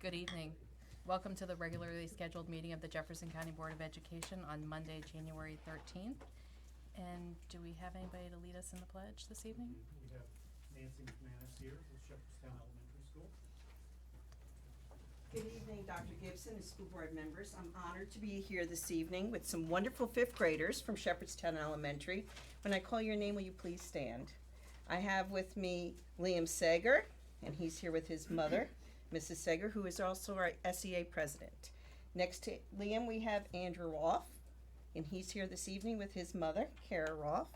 Good evening. Welcome to the regularly scheduled meeting of the Jefferson County Board of Education on Monday, January 13th. And do we have anybody to lead us in the pledge this evening? We have Nancy McManus here with Jefferson Elementary School. Good evening, Dr. Gibson and school board members. I'm honored to be here this evening with some wonderful fifth graders from Shepherdstown Elementary. When I call your name, will you please stand? I have with me Liam Sager, and he's here with his mother, Mrs. Sager, who is also our SEA president. Next to Liam, we have Andrew Roth, and he's here this evening with his mother, Kara Roth.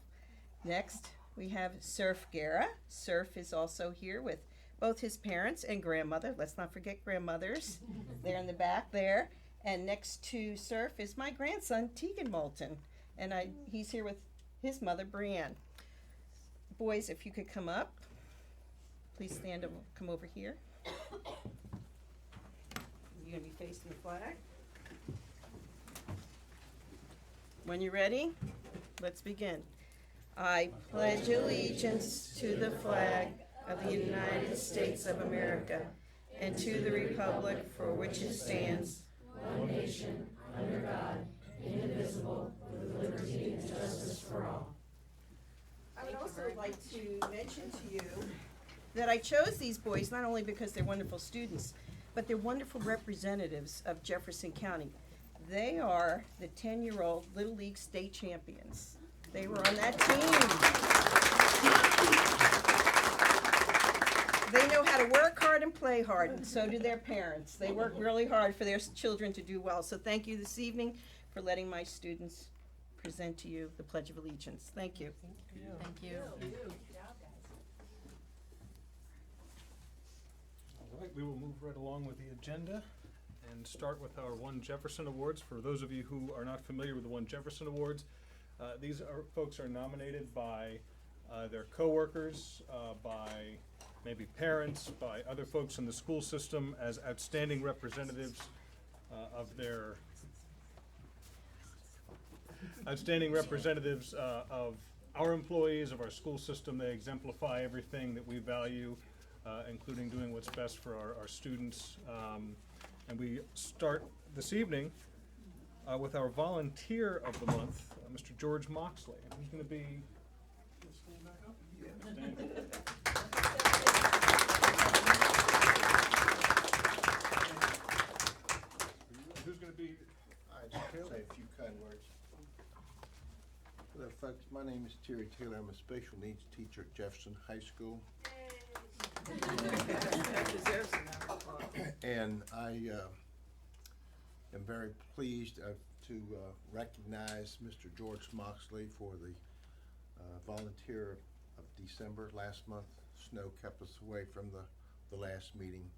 Next, we have Surf Guerra. Surf is also here with both his parents and grandmother. Let's not forget grandmothers. They're in the back there. And next to Surf is my grandson, Tegan Moulton. And he's here with his mother, Brianne. Boys, if you could come up. Please stand and come over here. You're going to be facing the flag. When you're ready, let's begin. I pledge allegiance to the flag of the United States of America and to the republic for which it stands, one nation, under God, indivisible, with liberty and justice for all. I would also like to mention to you that I chose these boys not only because they're wonderful students, but they're wonderful representatives of Jefferson County. They are the 10-year-old Little League state champions. They were on that team. They know how to work hard and play hard, and so do their parents. They work really hard for their children to do well. So thank you this evening for letting my students present to you the Pledge of Allegiance. Thank you. Thank you. All right, we will move right along with the agenda and start with our One Jefferson Awards. For those of you who are not familiar with the One Jefferson Awards, these folks are nominated by their coworkers, by maybe parents, by other folks in the school system as outstanding representatives of their of our employees, of our school system. They exemplify everything that we value, including doing what's best for our students. And we start this evening with our volunteer of the month, Mr. George Moxley. And who's going to be? Stand back up. Who's going to be? I'd say a few kind words. Hello folks, my name is Terry Taylor. I'm a special needs teacher at Jefferson High School. And I am very pleased to recognize Mr. George Moxley for the volunteer of December. Last month, snow kept us away from the last meeting.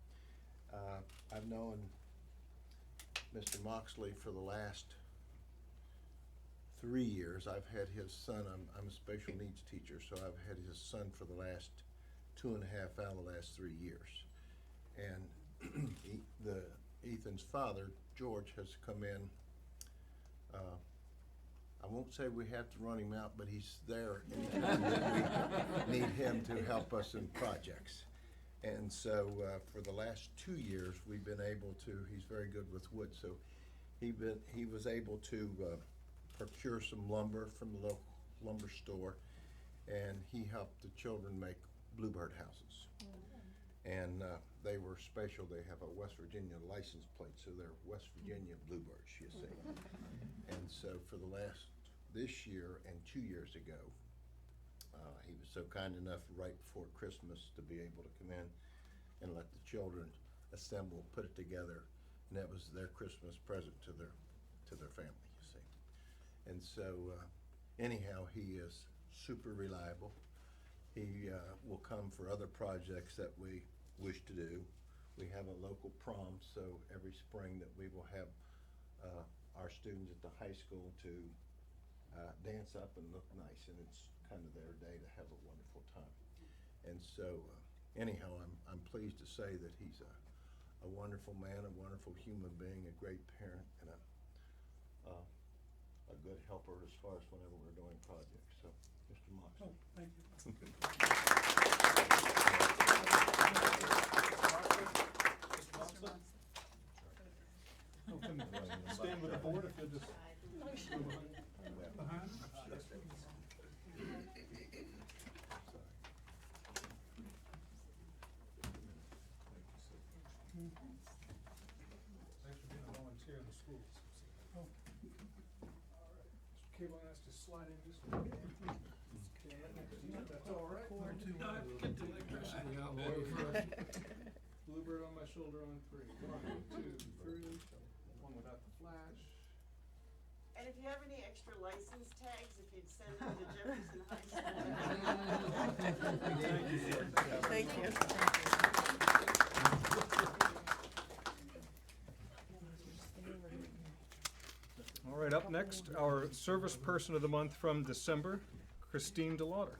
I've known Mr. Moxley for the last 3 years. I've had his son. I'm a special needs teacher, so I've had his son for the last 2.5 out of the last 3 years. And Ethan's father, George, has come in. I won't say we have to run him out, but he's there anytime that we need him to help us in projects. And so for the last 2 years, we've been able to, he's very good with wood, so he was able to procure some lumber from the local lumber store, and he helped the children make bluebird houses. And they were special. They have a West Virginia license plate, so they're West Virginia bluebirds, you see. And so for this year and 2 years ago, he was so kind enough right before Christmas to be able to come in and let the children assemble, put it together, and that was their Christmas present to their family, you see. And so anyhow, he is super reliable. He will come for other projects that we wish to do. We have a local prom, so every spring that we will have our students at the high school to dance up and look nice, and it's kind of their day to have a wonderful time. And so anyhow, I'm pleased to say that he's a wonderful man, a wonderful human being, a great parent, and a good helper as far as whenever we're doing projects. So, Mr. Moxley. Oh, thank you. Mr. Moxley? Thanks for being a volunteer in the schools. All right, Mr. Cable, I asked to slide in just a minute. That's all right. Bluebird on my shoulder on 3. 1, 2, 3. One without the flash. And if you have any extra license tags, if you'd send them to Jefferson High School. Thank you. All right, up next, our service person of the month from December, Christine DeLauder.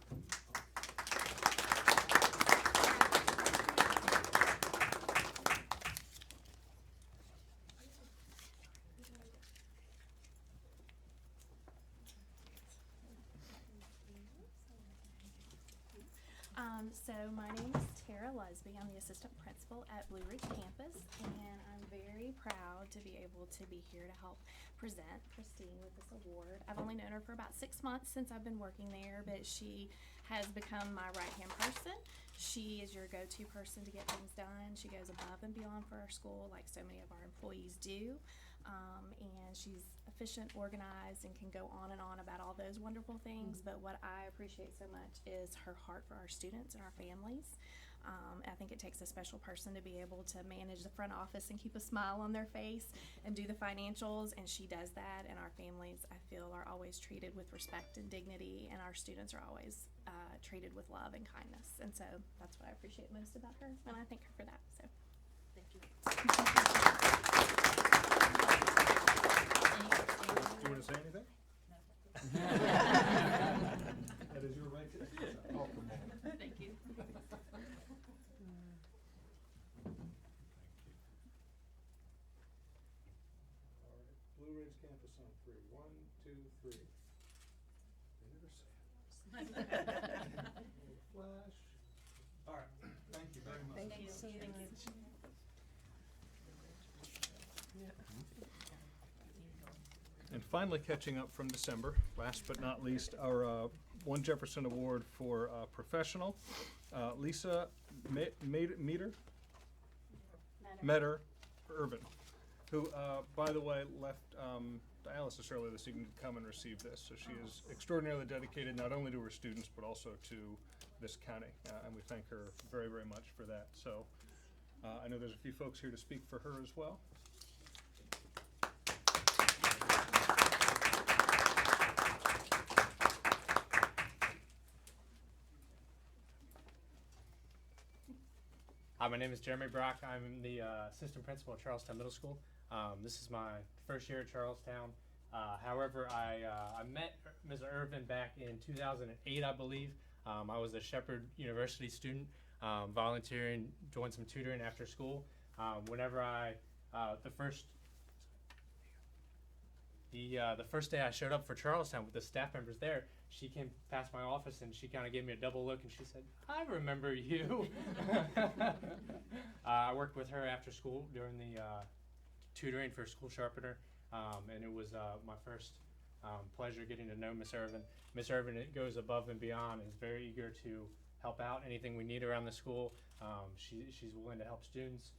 So my name is Tara Lusby. I'm the assistant principal at Blue Ridge campus, and I'm very proud to be able to be here to help present Christine with this award. I've only known her for about 6 months since I've been working there, but she has become my right-hand person. She is your go-to person to get things done. She goes above and beyond for our school, like so many of our employees do. And she's efficient, organized, and can go on and on about all those wonderful things. But what I appreciate so much is her heart for our students and our families. I think it takes a special person to be able to manage the front office and keep a smile on their face and do the financials, and she does that. And our families, I feel, are always treated with respect and dignity, and our students are always treated with love and kindness. And so that's what I appreciate most about her, and I thank her for that. So thank you. Do you want to say anything? That is your right to exercise. Oh, come on. Thank you. All right, Blue Ridge campus on 3. 1, 2, 3. They never say it. Flash. All right, thank you very much. Thank you. And finally, catching up from December, last but not least, our One Jefferson Award for Professional, Lisa Metter Irvin, who, by the way, left dialysis earlier this evening to come and receive this. So she is extraordinarily dedicated not only to her students, but also to this county. And we thank her very, very much for that. So I know there's a few folks here to speak for her as well. Hi, my name is Jeremy Brock. I'm the assistant principal at Charlestown Middle School. This is my first year at Charlestown. However, I met Ms. Irvin back in 2008, I believe. I was a Shepherd University student, volunteering, doing some tutoring after school. Whenever the first day I showed up for Charlestown with the staff members there, she came past my office and she kind of gave me a double look and she said, "I remember you." I worked with her after school during the tutoring for School Sharpener, and it was my first pleasure getting to know Miss Irvin. Miss Irvin goes above and beyond and is very eager to help out anything we need around the school. She's willing to help students.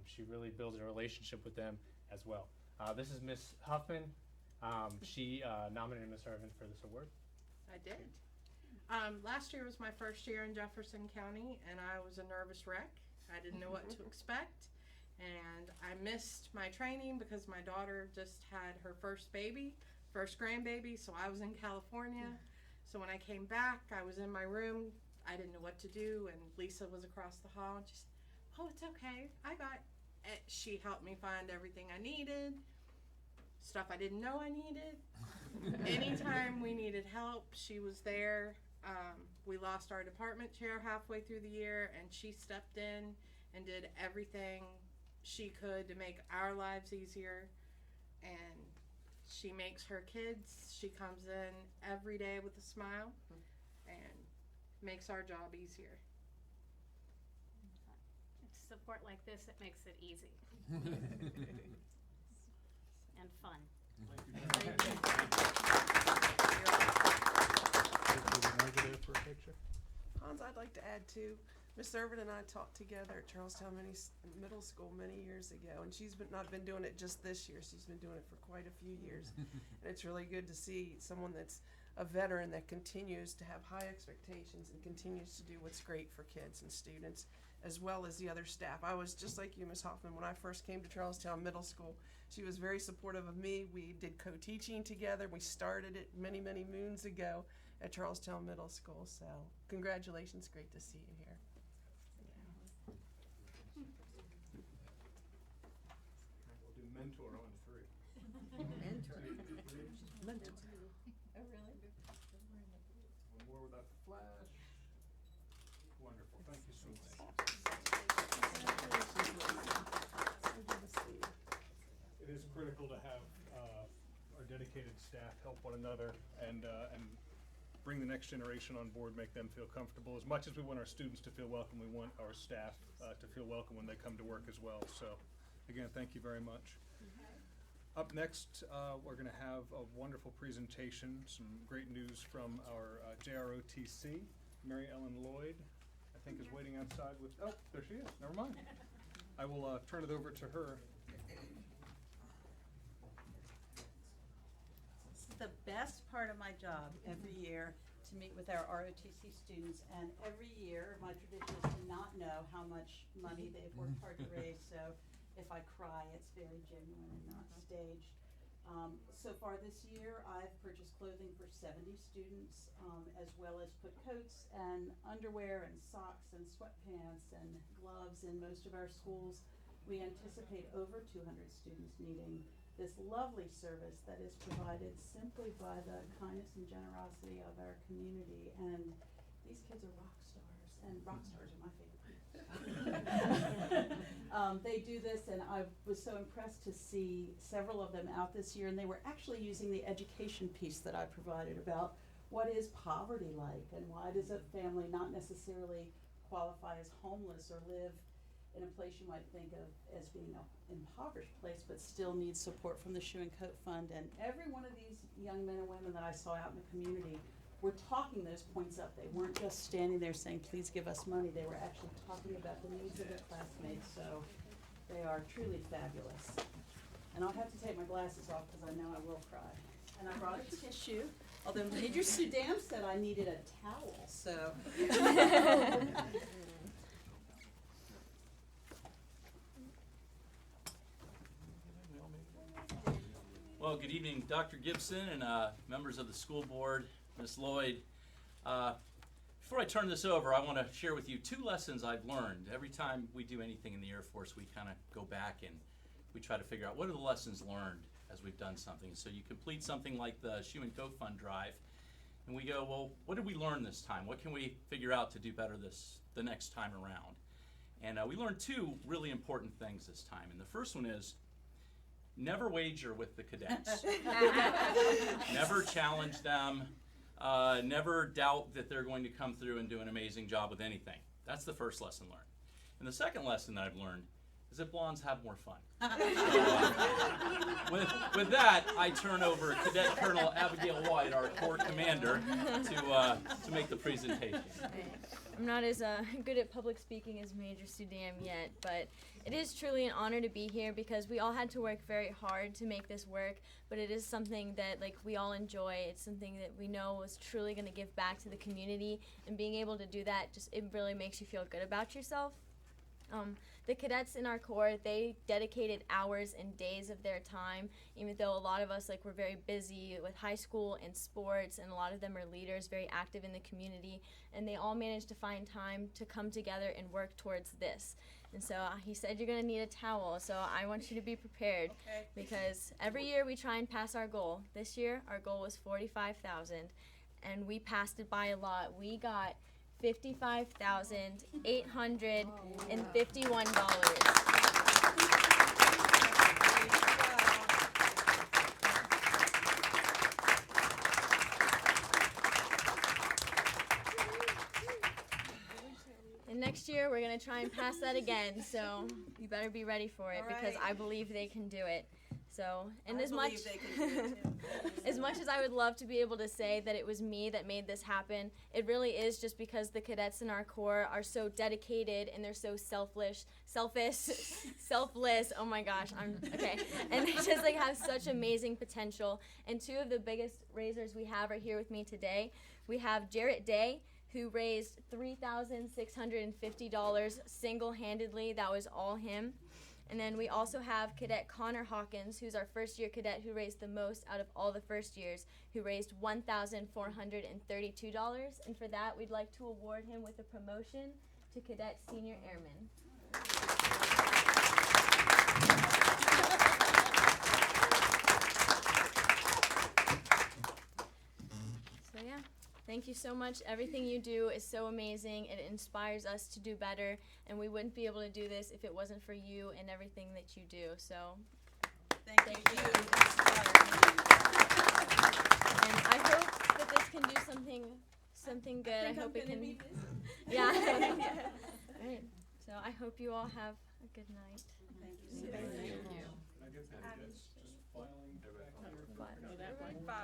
She really builds a relationship with them as well. This is Miss Huffman. She nominated Miss Irvin for this award. I did. Last year was my first year in Jefferson County, and I was a nervous wreck. I didn't know what to expect, and I missed my training because my daughter just had her first grandbaby, so I was in California. So when I came back, I was in my room. I didn't know what to do, and Lisa was across the hall, and she said, "Oh, it's okay. I got it." She helped me find everything I needed, stuff I didn't know I needed. Anytime we needed help, she was there. We lost our department chair halfway through the year, and she stepped in and did everything she could to make our lives easier. And she makes her kids, she comes in every day with a smile and makes our job easier. It's support like this that makes it easy and fun. For a picture. Hans, I'd like to add too, Miss Irvin and I taught together at Charlestown Middle School many years ago, and she's not been doing it just this year. She's been doing it for quite a few years. And it's really good to see someone that's a veteran that continues to have high expectations and continues to do what's great for kids and students, as well as the other staff. I was just like you, Ms. Hoffman, when I first came to Charlestown Middle School. She was very supportive of me. We did co-teaching together. We started it many, many moons ago at Charlestown Middle School. So congratulations, great to see you here. We'll do mentor on 3. Mentor. Oh, really? One more without the flash. Wonderful, thank you so much. It is critical to have our dedicated staff help one another and bring the next generation on board, make them feel comfortable. As much as we want our students to feel welcome, we want our staff to feel welcome when they come to work as well. So, again, thank you very much. Up next, we're going to have a wonderful presentation, some great news from our JROTC. Mary Ellen Lloyd, I think, is waiting outside with, oh, there she is, never mind. I will turn it over to her. This is the best part of my job every year, to meet with our ROTC students, and every year my tradition is to not know how much money they've worked hard to raise, so if I cry, it's very genuine and not staged. So far this year, I've purchased clothing for 70 students, as well as put coats and underwear and socks and sweatpants and gloves in most of our schools. We anticipate over 200 students needing this lovely service that is provided simply by the kindness and generosity of our community. And these kids are rock stars, and rock stars are my favorite. They do this, and I was so impressed to see several of them out this year, and they were actually using the education piece that I provided about what is poverty like, and why does a family not necessarily qualify as homeless or live in a place you might think of as being an impoverished place, but still needs support from the Shoe and Coat Fund. And every one of these young men and women that I saw out in the community were talking those points up. They weren't just standing there saying, please give us money. They were actually talking about the needs of their classmates. So they are truly fabulous. And I'll have to take my glasses off because I know I will cry. And I brought a tissue, although Major Sudam said I needed a towel, so. Well, good evening, Dr. Gibson and members of the school board, Ms. Lloyd. Before I turn this over, I want to share with you 2 lessons I've learned. Every time we do anything in the Air Force, we kind of go back and we try to figure out what are the lessons learned as we've done something. So you complete something like the Shoe and Coat Fund drive, and we go, well, what did we learn this time? What can we figure out to do better the next time around? And we learned 2 really important things this time. And the first one is, never wager with the cadets. Never challenge them. Never doubt that they're going to come through and do an amazing job with anything. That's the first lesson learned. And the second lesson that I've learned is that blondes have more fun. With that, I turn over Cadet Colonel Abigail White, our Corps Commander, to make the presentation. I'm not as good at public speaking as Major Sudam yet, but it is truly an honor to be here because we all had to work very hard to make this work, but it is something that we all enjoy. It's something that we know is truly going to give back to the community, and being able to do that, it really makes you feel good about yourself. The cadets in our Corps, they dedicated hours and days of their time, even though a lot of us were very busy with high school and sports, and a lot of them are leaders, very active in the community, and they all managed to find time to come together and work towards this. And so he said you're going to need a towel, so I want you to be prepared, because every year we try and pass our goal. This year our goal was $45,000, and we passed it by a lot. We got $55,851. And next year we're going to try and pass that again, so you better be ready for it, because I believe they can do it. So, and I as much believe they can do it too. as much as I would love to be able to say that it was me that made this happen, it really is just because the cadets in our Corps are so dedicated and they're so selfless. Oh my gosh, I'm okay. And they just like have such amazing potential. And two of the biggest raisers we have are here with me today. We have Jarrett Day, who raised $3,650 single-handedly. That was all him. And then we also have Cadet Connor Hawkins, who's our first-year cadet who raised the most out of all the first years, who raised $1,432. And for that, we'd like to award him with a promotion to Cadet Senior Airman. So yeah, thank you so much. Everything you do is so amazing. It inspires us to do better, and we wouldn't be able to do this if it wasn't for you and everything that you do. So Thank you. and I hope that this can do something good. I hope it can. Yeah. Right. So I hope you all have a good night. Thank you. Can I get the cadets just filing back here? What?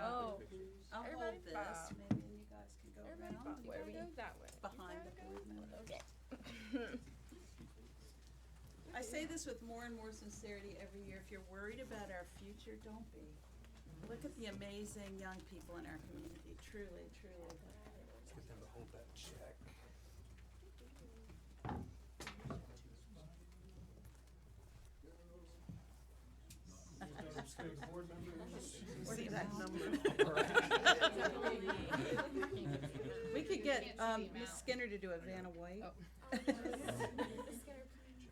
Oh. I'll Everybody hold this, bow. maybe you guys can go around. You gotta go that way. Behind the board member. Okay. I say this with more and more sincerity every year. If you're worried about our future, don't be. Look at the amazing young people in our community. Truly, truly. Let's get them to hold that check. Board members. See that number. We could get Miss Skinner to do a Vanna White.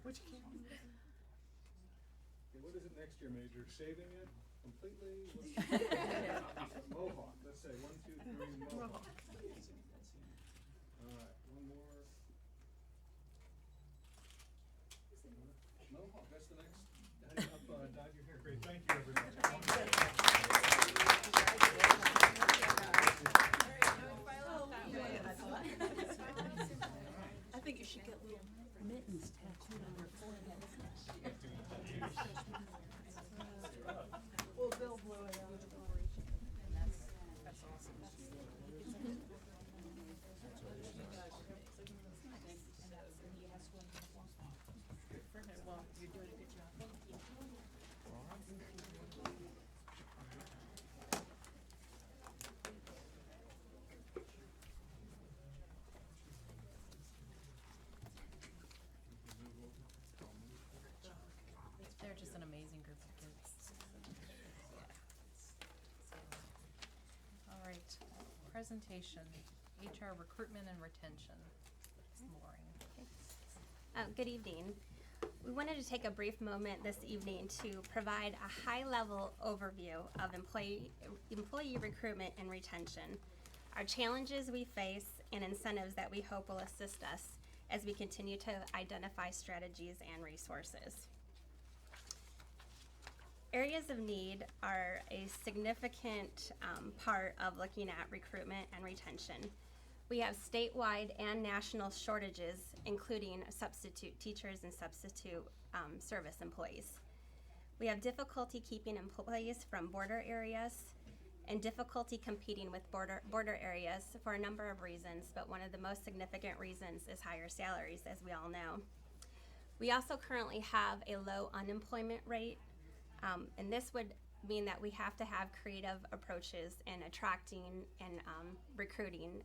Which Okay, what is it next year, Major? Shaving it completely? Mohawk, let's say 1, 2, 3, Mohawk. All right, one more. Mohawk, that's the next. Dyed your hair. Great, thank you, everybody. I think you should get little mittens tattooed on your forehead. Well, they'll blow it out. That's awesome. Well, you're doing a good job. Thank you. They're just an amazing group of kids. All right, presentation, HR recruitment and retention. Ms. Loring. Good evening. We wanted to take a brief moment this evening to provide a high-level overview of employee recruitment and retention, our challenges we face, and incentives that we hope will assist us as we continue to identify strategies and resources. Areas of need are a significant part of looking at recruitment and retention. We have statewide and national shortages, including substitute teachers and substitute service employees. We have difficulty keeping employees from border areas and difficulty competing with border areas for a number of reasons, but one of the most significant reasons is higher salaries, as we all know. We also currently have a low unemployment rate, and this would mean that we have to have creative approaches in attracting and recruiting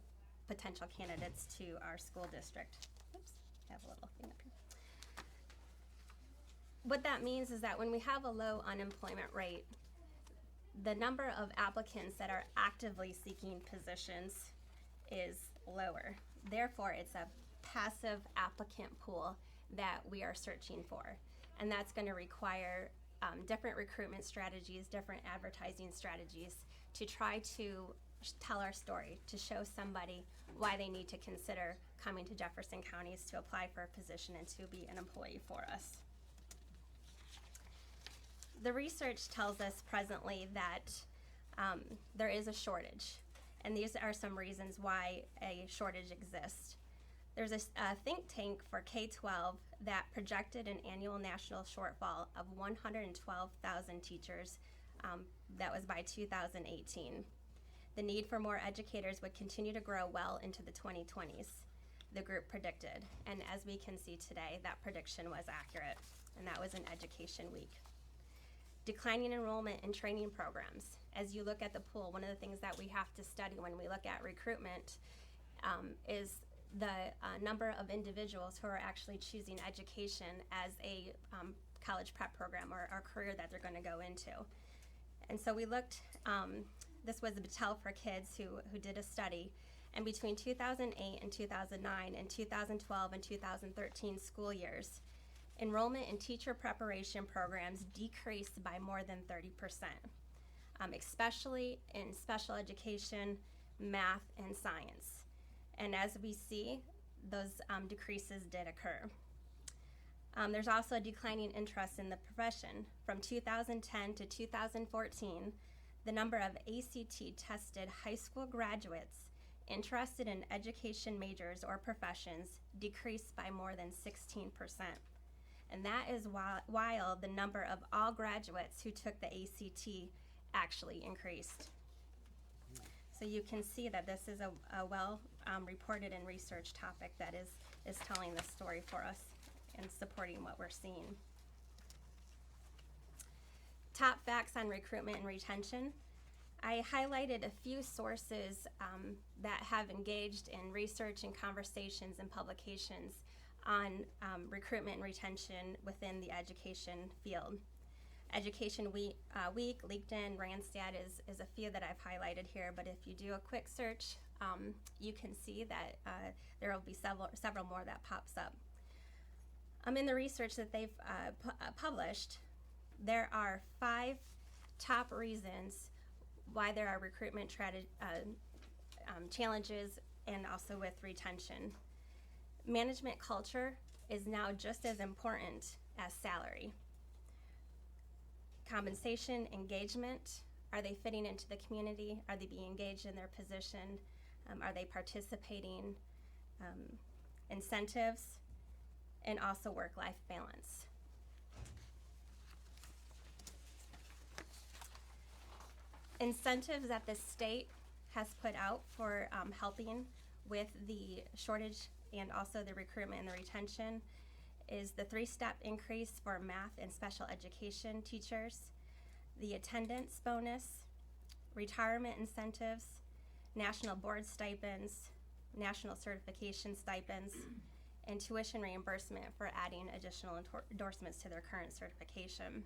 potential candidates to our school district. Oops, I have a little thing up here. What that means is that when we have a low unemployment rate, the number of applicants that are actively seeking positions is lower. Therefore, it's a passive applicant pool that we are searching for. And that's going to require different recruitment strategies, different advertising strategies to try to tell our story, to show somebody why they need to consider coming to Jefferson Counties to apply for a position and to be an employee for us. The research tells us presently that there is a shortage, and these are some reasons why a shortage exists. There's a think tank for K-12 that projected an annual national shortfall of 112,000 teachers. That was by 2018. The need for more educators would continue to grow well into the 2020s, the group predicted. And as we can see today, that prediction was accurate, and that was in Education Week. Declining enrollment in training programs. As you look at the pool, one of the things that we have to study when we look at recruitment is the number of individuals who are actually choosing education as a college prep program or career that they're going to go into. And so we looked, this was the Battelle for Kids who did a study, and between 2008 and 2009 and 2012 and 2013 school years, enrollment in teacher preparation programs decreased by more than 30%, especially in special education, math, and science. And as we see, those decreases did occur. There's also a declining interest in the profession. From 2010 to 2014, the number of ACT-tested high school graduates interested in education majors or professions decreased by more than 16%. And that is while the number of all graduates who took the ACT actually increased. So you can see that this is a well reported and researched topic that is telling the story for us and supporting what we're seeing. Top facts on recruitment and retention. I highlighted a few sources that have engaged in research and conversations and publications on recruitment and retention within the education field. Education Week, LinkedIn, Randstad is a few that I've highlighted here, but if you do a quick search, you can see that there will be several more that pops up. In the research that they've published, there are 5 top reasons why there are recruitment challenges and also with retention. Management culture is now just as important as salary. Compensation, engagement, are they fitting into the community? Are they being engaged in their position? Are they participating? Incentives, and also work-life balance. Incentives that the state has put out for helping with the shortage and also the recruitment and the retention is the 3-step increase for math and special education teachers, the attendance bonus, retirement incentives, national board stipends, national certification stipends, and tuition reimbursement for adding additional endorsements to their current certification.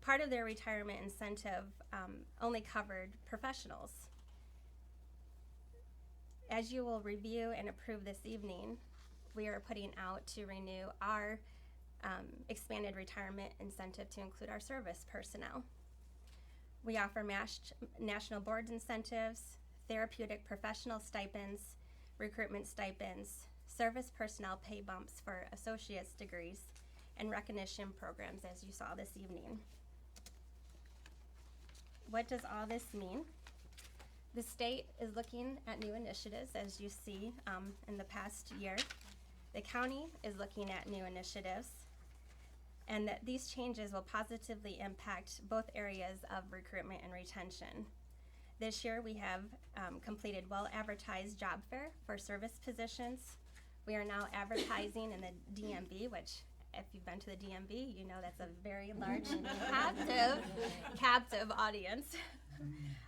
Part of their retirement incentive only covered professionals. As you will review and approve this evening, we are putting out to renew our expanded retirement incentive to include our service personnel. We offer national board incentives, therapeutic professional stipends, recruitment stipends, service personnel pay bumps for associate's degrees, and recognition programs, as you saw this evening. What does all this mean? The state is looking at new initiatives, as you see in the past year. The county is looking at new initiatives, and that these changes will positively impact both areas of recruitment and retention. This year we have completed well-advertised job fair for service positions. We are now advertising in the DMV, which if you've been to the DMV, you know that's a very large captive audience.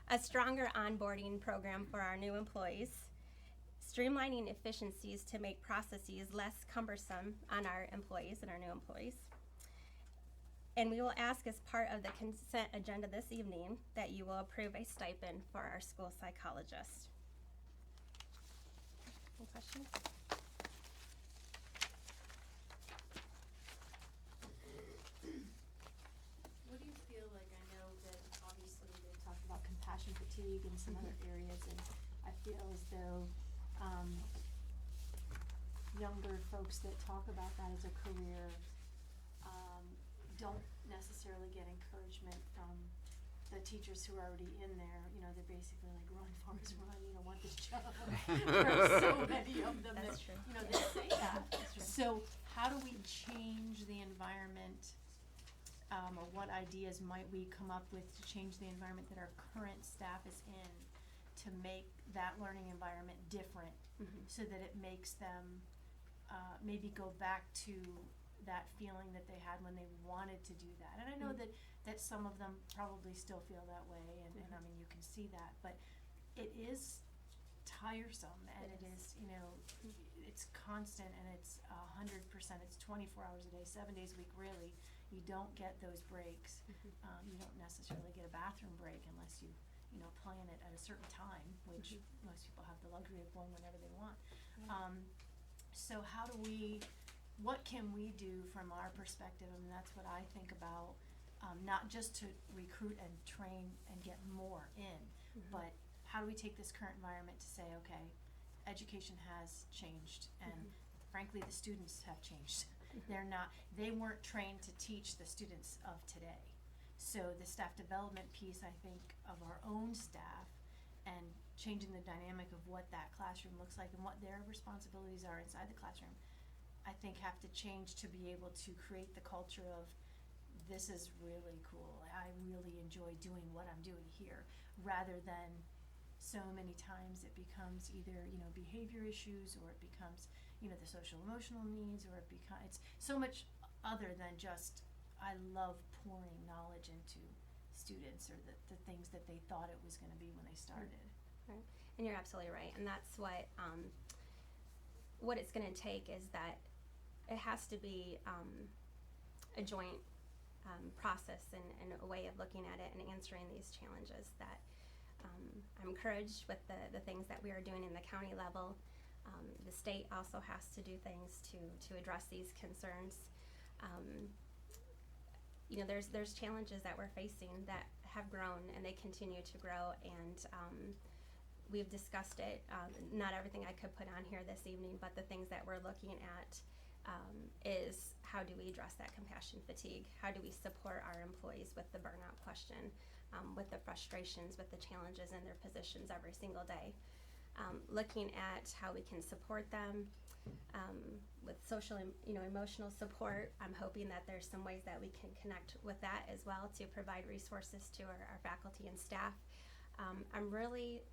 A stronger onboarding program for our new employees, streamlining efficiencies to make processes less cumbersome on our employees and our new employees. And we will ask as part of the consent agenda this evening that you will approve a stipend for our school psychologist. Any questions? What do you feel like? I know that obviously they talked about compassion fatigue and some other areas, and I feel as though younger folks that talk about that as a career don't necessarily get encouragement from the teachers who are already in there, they're basically like, run, Forrest, run, want this job. There are so many of them That's that, true. they say that. So how do we change the environment, or what ideas might we come up with to change the environment that our current staff is in to make that learning environment different, so that it makes them maybe go back to that feeling that they had when they wanted to do that. And I know that some of them probably still feel that way, and I mean, you can see that, but it is tiresome, and it is, it's constant, and it's 100%, it's 24 hours a day, 7 days a week, really. You don't get those breaks. You don't necessarily get a bathroom break unless you plan it at a certain time, which most people have the luxury of going whenever they want. So what can we do from our perspective? I mean, that's what I think about, not just to recruit and train and get more in, but how do we take this current environment to say, okay, education has changed, and frankly, the students have changed. They weren't trained to teach the students of today. So the staff development piece, I think, of our own staff and changing the dynamic of what that classroom looks like and what their responsibilities are inside the classroom, I think have to change to be able to create the culture of, this is really cool, I really enjoy doing what I'm doing here, rather than so many times it becomes either, behavior issues, or it becomes, the social emotional needs, or it's so much other than just, I love pouring knowledge into students, or the things that they thought it was gonna be when they started. Right. And you're absolutely right, and that's what it's gonna take is that it has to be a joint process and a way of looking at it and answering these challenges that I'm encouraged with the things that we are doing in the county level. The state also has to do things to address these concerns. There's challenges that we're facing that have grown, and they continue to grow, and we've discussed it. Not everything I could put on here this evening, but the things that we're looking at is, how do we address that compassion fatigue? How do we support our employees with the burnout question, with the frustrations, with the challenges in their positions every single day? Looking at how we can support them with social, emotional support. I'm hoping that there's some ways that we can connect with that as well to provide resources to our faculty and staff. I'm really,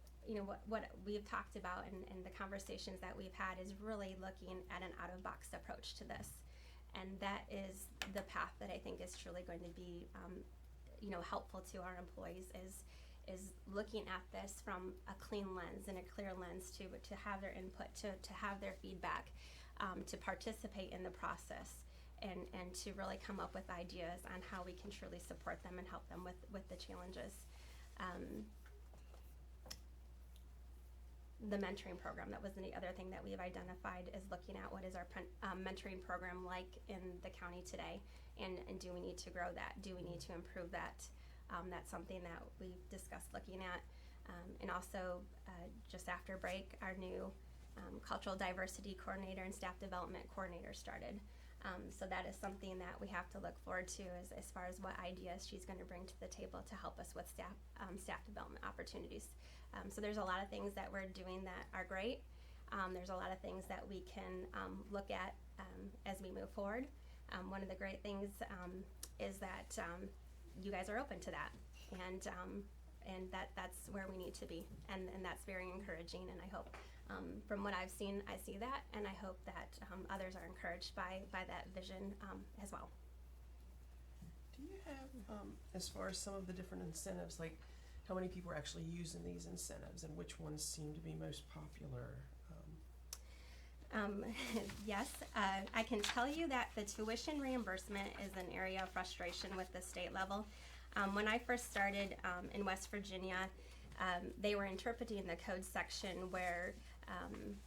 what we've talked about and the conversations that we've had is really looking at an out-of-box approach to this. And that is the path that I think is truly going to be, helpful to our employees, is looking at this from a clean lens and a clear lens to have their input, to have their feedback, to participate in the process, and to really come up with ideas on how we can truly support them and help them with the challenges. The mentoring program, that was the other thing that we've identified, is looking at what is our mentoring program like in the county today, and do we need to grow that? Do we need to improve that? That's something that we've discussed looking at. And also, just after break, our new cultural diversity coordinator and staff development coordinator started. So that is something that we have to look forward to as far as what ideas she's going to bring to the table to help us with staff development opportunities. So there's a lot of things that we're doing that are great. There's a lot of things that we can look at as we move forward. One of the great things is that you guys are open to that, and that's where we need to be, and that's very encouraging. And I hope, from what I've seen, I see that, and I hope that others are encouraged by that vision as well. Do you have, as far as some of the different incentives, like how many people are actually using these incentives, and which ones seem to be most popular? Yes, I can tell you that the tuition reimbursement is an area of frustration with the state level. When I first started in West Virginia, they were interpreting the code section where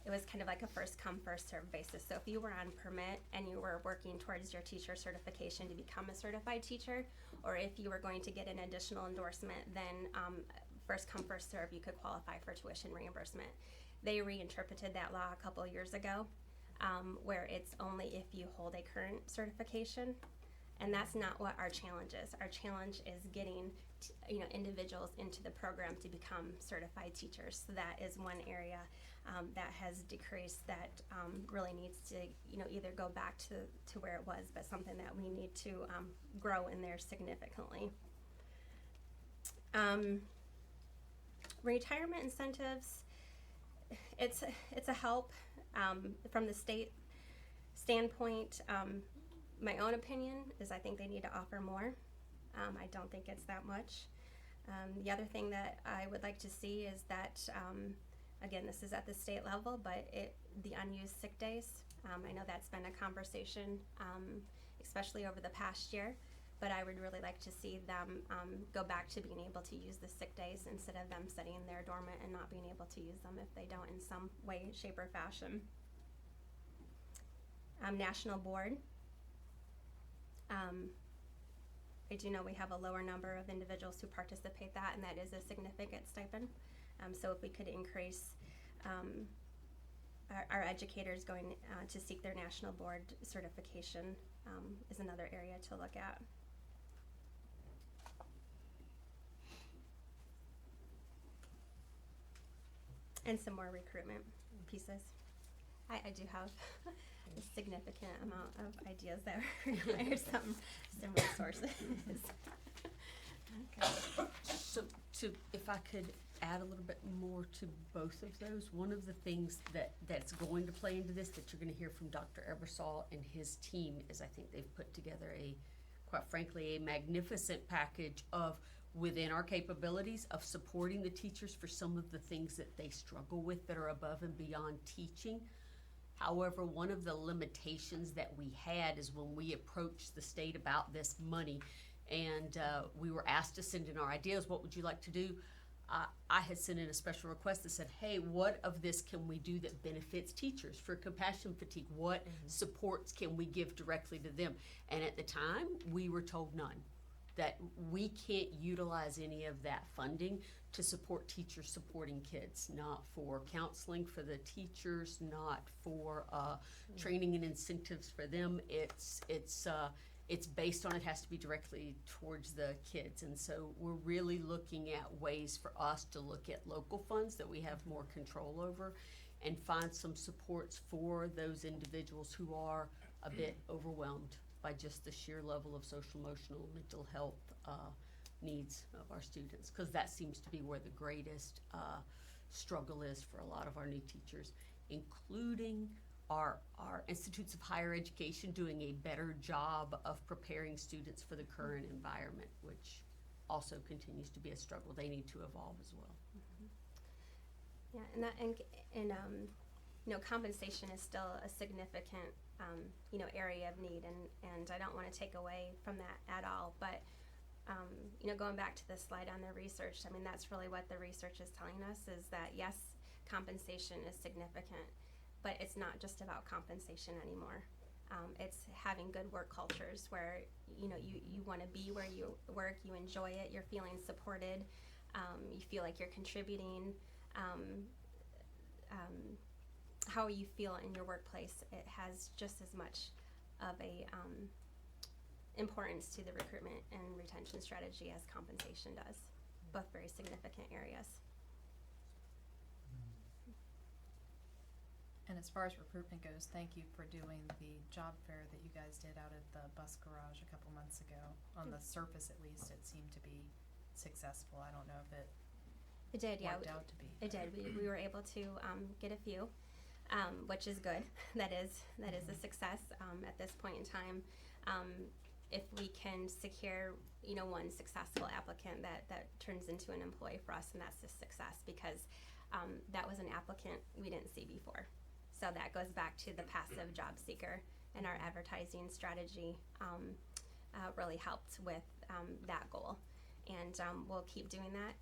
it was kind of like a first come, first served basis. So if you were on permit and you were working towards your teacher certification to become a certified teacher, or if you were going to get an additional endorsement, then first come, first served, you could qualify for tuition reimbursement. They reinterpreted that law a couple years ago, where it's only if you hold a current certification. And that's not what our challenge is. Our challenge is getting individuals into the program to become certified teachers. So that is one area that has decreased, that really needs to either go back to where it was, but something that we need to grow in there significantly. Retirement incentives, it's a help from the state standpoint. My own opinion is I think they need to offer more. I don't think it's that much. The other thing that I would like to see is that, again, this is at the state level, but the unused sick days. I know that's been a conversation, especially over the past year, but I would really like to see them go back to being able to use the sick days instead of them sitting there dormant and not being able to use them if they don't in some way, shape, or fashion. National board. I do know we have a lower number of individuals who participate that, and that is a significant stipend. So if we could increase our educators going to seek their national board certification is another area to look at. And some more recruitment pieces. I do have a significant amount of ideas that require some resources. Okay. So if I could add a little bit more to both of those, one of the things that's going to play into this that you're going to hear from Dr. Ebersol and his team is I think they've put together quite frankly, a magnificent package of within our capabilities of supporting the teachers for some of the things that they struggle with that are above and beyond teaching. However, one of the limitations that we had is when we approached the state about this money and we were asked to send in our ideas, what would you like to do? I had sent in a special request that said, hey, what of this can we do that benefits teachers for compassion fatigue? What supports can we give directly to them? And at the time, we were told none. That we can't utilize any of that funding to support teachers supporting kids, not for counseling for the teachers, not for training and incentives for them. It's based on, it has to be directly towards the kids. And so we're really looking at ways for us to look at local funds that we have more control over and find some supports for those individuals who are a bit overwhelmed by just the sheer level of social, emotional, mental health needs of our students, because that seems to be where the greatest struggle is for a lot of our new teachers, including our institutes of higher education doing a better job of preparing students for the current environment, which also continues to be a struggle. They need to evolve as well. Yeah, and compensation is still a significant area of need, and I don't want to take away from that at all, but going back to the slide on the research, I mean, that's really what the research is telling us, is that yes, compensation is significant, but it's not just about compensation anymore. It's having good work cultures where you want to be where you work, you enjoy it, you're feeling supported, you feel like you're contributing. How you feel in your workplace, it has just as much of a importance to the recruitment and retention strategy as compensation does. Both very significant areas. And as far as recruitment goes, thank you for doing the job fair that you guys did out at the bus garage a couple months ago. On the surface, at least, it seemed to be successful. I don't know if it did, worked out to be. It did. We were able to get a few, which is good. That is a success at this point in time. If we can secure, one successful applicant that turns into an employee for us, and that's a success, because that was an applicant we didn't see before. So that goes back to the passive job seeker, and our advertising strategy really helped with that goal. And we'll keep doing that.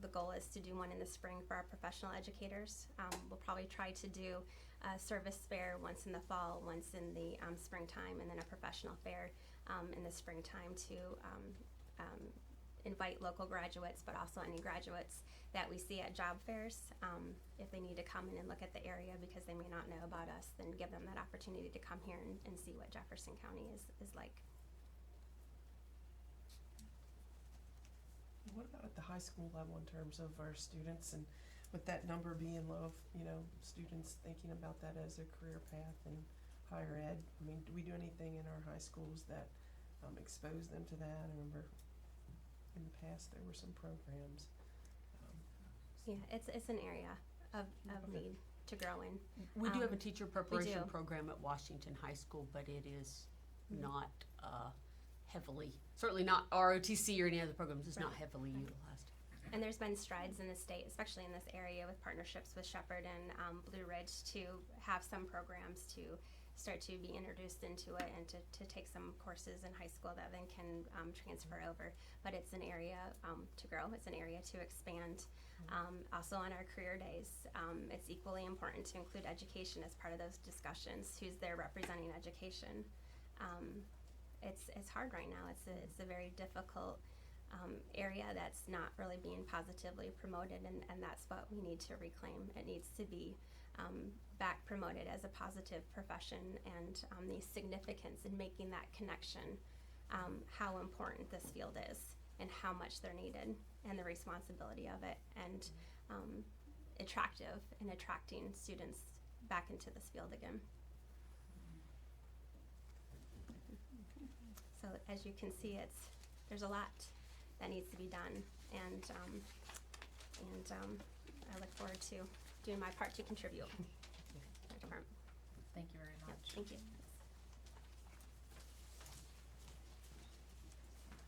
The goal is to do one in the spring for our professional educators. We'll probably try to do a service fair once in the fall, once in the springtime, and then a professional fair in the springtime to invite local graduates, but also any graduates that we see at job fairs. If they need to come in and look at the area because they may not know about us, then give them that opportunity to come here and see what Jefferson County is like. at the high school level in terms of our students, and with that number being low of, students thinking about that as a career path in higher ed. I mean, do we do anything in our high schools that expose them to that? I remember in the past there were some programs. Yeah, it's an area of need to grow in. We do have a teacher preparation do. program at Washington High School, but it is not heavily, certainly not ROTC or any other programs, it's not heavily utilized. And there's been strides in the state, especially in this area, with partnerships with Shepherd and Blue Ridge to have some programs to start to be introduced into it and to take some courses in high school that then can transfer over. But it's an area to grow, it's an area to expand. Also on our career days, it's equally important to include education as part of those discussions. Who's there representing education? It's hard right now. It's a very difficult area that's not really being positively promoted, and that's what we need to reclaim. It needs to be back promoted as a positive profession, and the significance in making that connection, how important this field is and how much they're needed, and the responsibility of it, and attractive in attracting students back into this field again. So as you can see, there's a lot that needs to be done, and I look forward to doing my part to contribute. Our department. Thank you very much. Yep, thank you.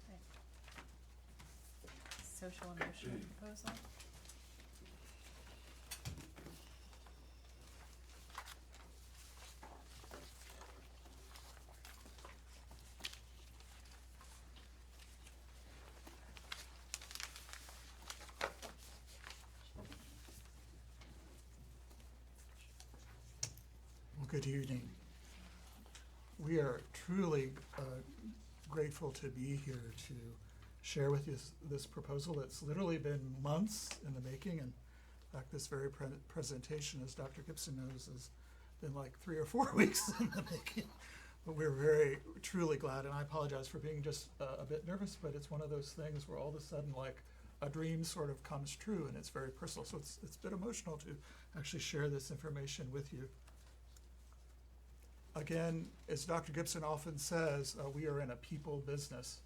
Okay. Social emotional proposal. Good evening. We are truly grateful to be here to share with you this proposal. It's literally been months in the making, and in fact, this very presentation, as Dr. Gibson knows, has been like 3 or 4 weeks in the making. But we're very, truly glad, and I apologize for being just a bit nervous, but it's one of those things where all of a sudden, like, a dream sort of comes true, and it's very personal. So it's a bit emotional to actually share this information with you. Again, as Dr. Gibson often says, we are in a people business,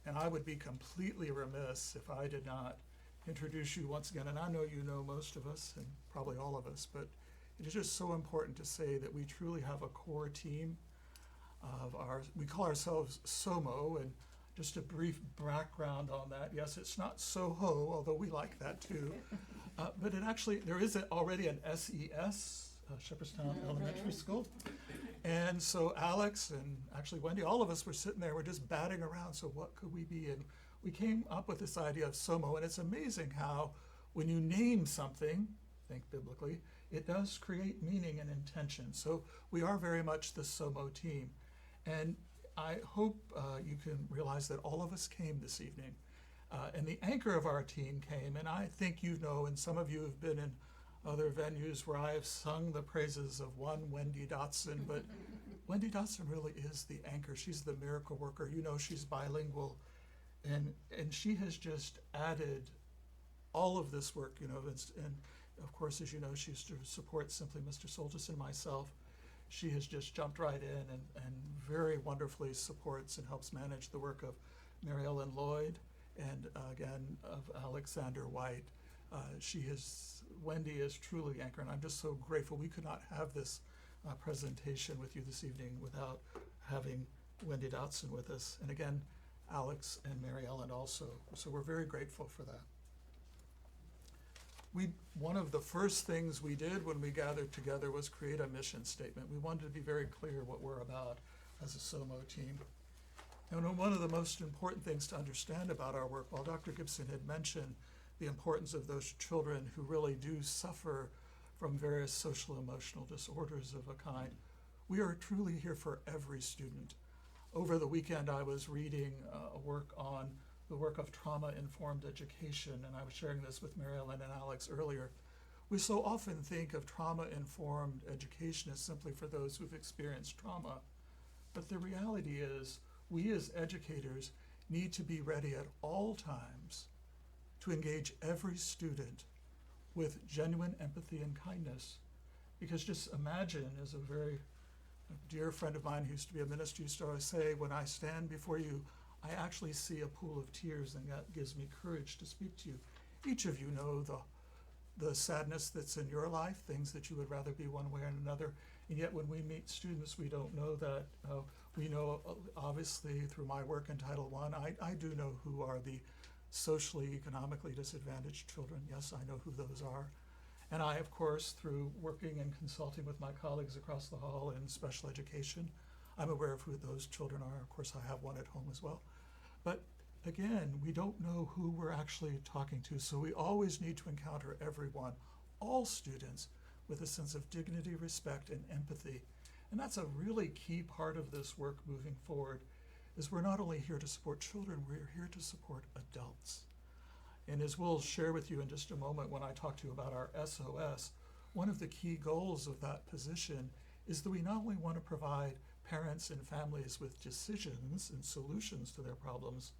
and I would be completely remiss if I did not introduce you once again, and I know you know most of us, and probably all of us, but it is just so important to say that we truly have a core team of we call ourselves SOMO, and just a brief background on that. Yes, it's not SOHO, although we like that too, but it actually, there is already an SES, Shepherdstown Elementary School. And so Alex and actually Wendy, all of us were sitting there, we're just batting around, so what could we be? And we came up with this idea of SOMO, and it's amazing how when you name something, think biblically, it does create meaning and intention. So we are very much the SOMO team. And I hope you can realize that all of us came this evening. And the anchor of our team came, and I think you know, and some of you have been in other venues where I have sung the praises of one Wendy Dotson, but Wendy Dotson really is the anchor. She's the miracle worker. You know, she's bilingual, and she has just added all of this work, you know, and of course, as you know, she used to support Simply Mr. Soltis and myself. She has just jumped right in and very wonderfully supports and helps manage the work of Mary Ellen Lloyd and again of Alexander White. Wendy is truly anchor, and I'm just so grateful. We could not have this presentation with you this evening without having Wendy Dotson with us. And again, Alex and Mary Ellen also. So we're very grateful for that. One of the first things we did when we gathered together was create a mission statement. We wanted to be very clear what we're about as a SOMO team. And one of the most important things to understand about our work, while Dr. Gibson had mentioned the importance of those children who really do suffer from various social emotional disorders of a kind, we are truly here for every student. Over the weekend, I was reading a work on the work of trauma-informed education, and I was sharing this with Mary Ellen and Alex earlier. We so often think of trauma-informed education as simply for those who've experienced trauma, but the reality is we as educators need to be ready at all times to engage every student with genuine empathy and kindness. Because just imagine, as a very dear friend of mine who used to be a minister used to always say, when I stand before you, I actually see a pool of tears, and that gives me courage to speak to you. Each of you know the sadness that's in your life, things that you would rather be one way or another, and yet when we meet students, we don't know that. We know, obviously, through my work in Title I do know who are the socially, economically disadvantaged children. Yes, I know who those are. And I, of course, through working and consulting with my colleagues across the hall in special education, I'm aware of who those children are. Of course, I have one at home as well. But again, we don't know who we're actually talking to, so we always need to encounter everyone, all students, with a sense of dignity, respect, and empathy. And that's a really key part of this work moving forward, is we're not only here to support children, we're here to support adults. And as we'll share with you in just a moment when I talk to you about our SOS, one of the key goals of that position is that we not only want to provide parents and families with decisions and solutions to their problems,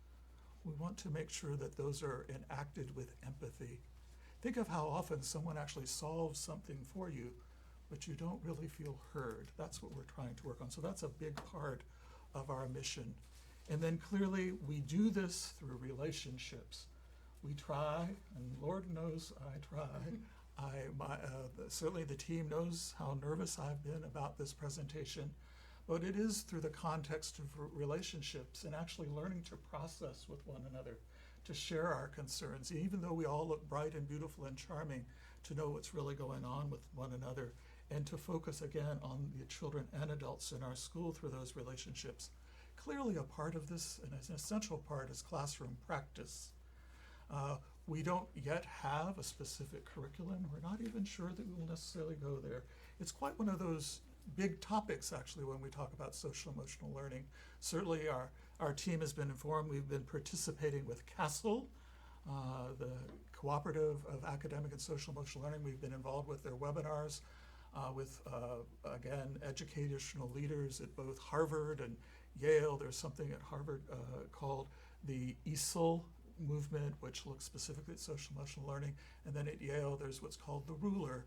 we want to make sure that those are enacted with empathy. Think of how often someone actually solves something for you, but you don't really feel heard. That's what we're trying to work on. So that's a big part of our mission. And then clearly we do this through relationships. We try, and Lord knows I try. Certainly the team knows how nervous I've been about this presentation, but it is through the context of relationships and actually learning to process with one another, to share our concerns, even though we all look bright and beautiful and charming, to know what's really going on with one another, and to focus again on the children and adults in our school through those relationships. Clearly a part of this, and an essential part, is classroom practice. We don't yet have a specific curriculum. We're not even sure that we will necessarily go there. It's quite one of those big topics, actually, when we talk about social emotional learning. Certainly our team has been informed. We've been participating with CASEL, the Cooperative of Academic and Social Emotional Learning. We've been involved with their webinars with, again, educational leaders at both Harvard and Yale. There's something at Harvard called the ESOL movement, which looks specifically at social emotional learning. And then at Yale, there's what's called the Ruler.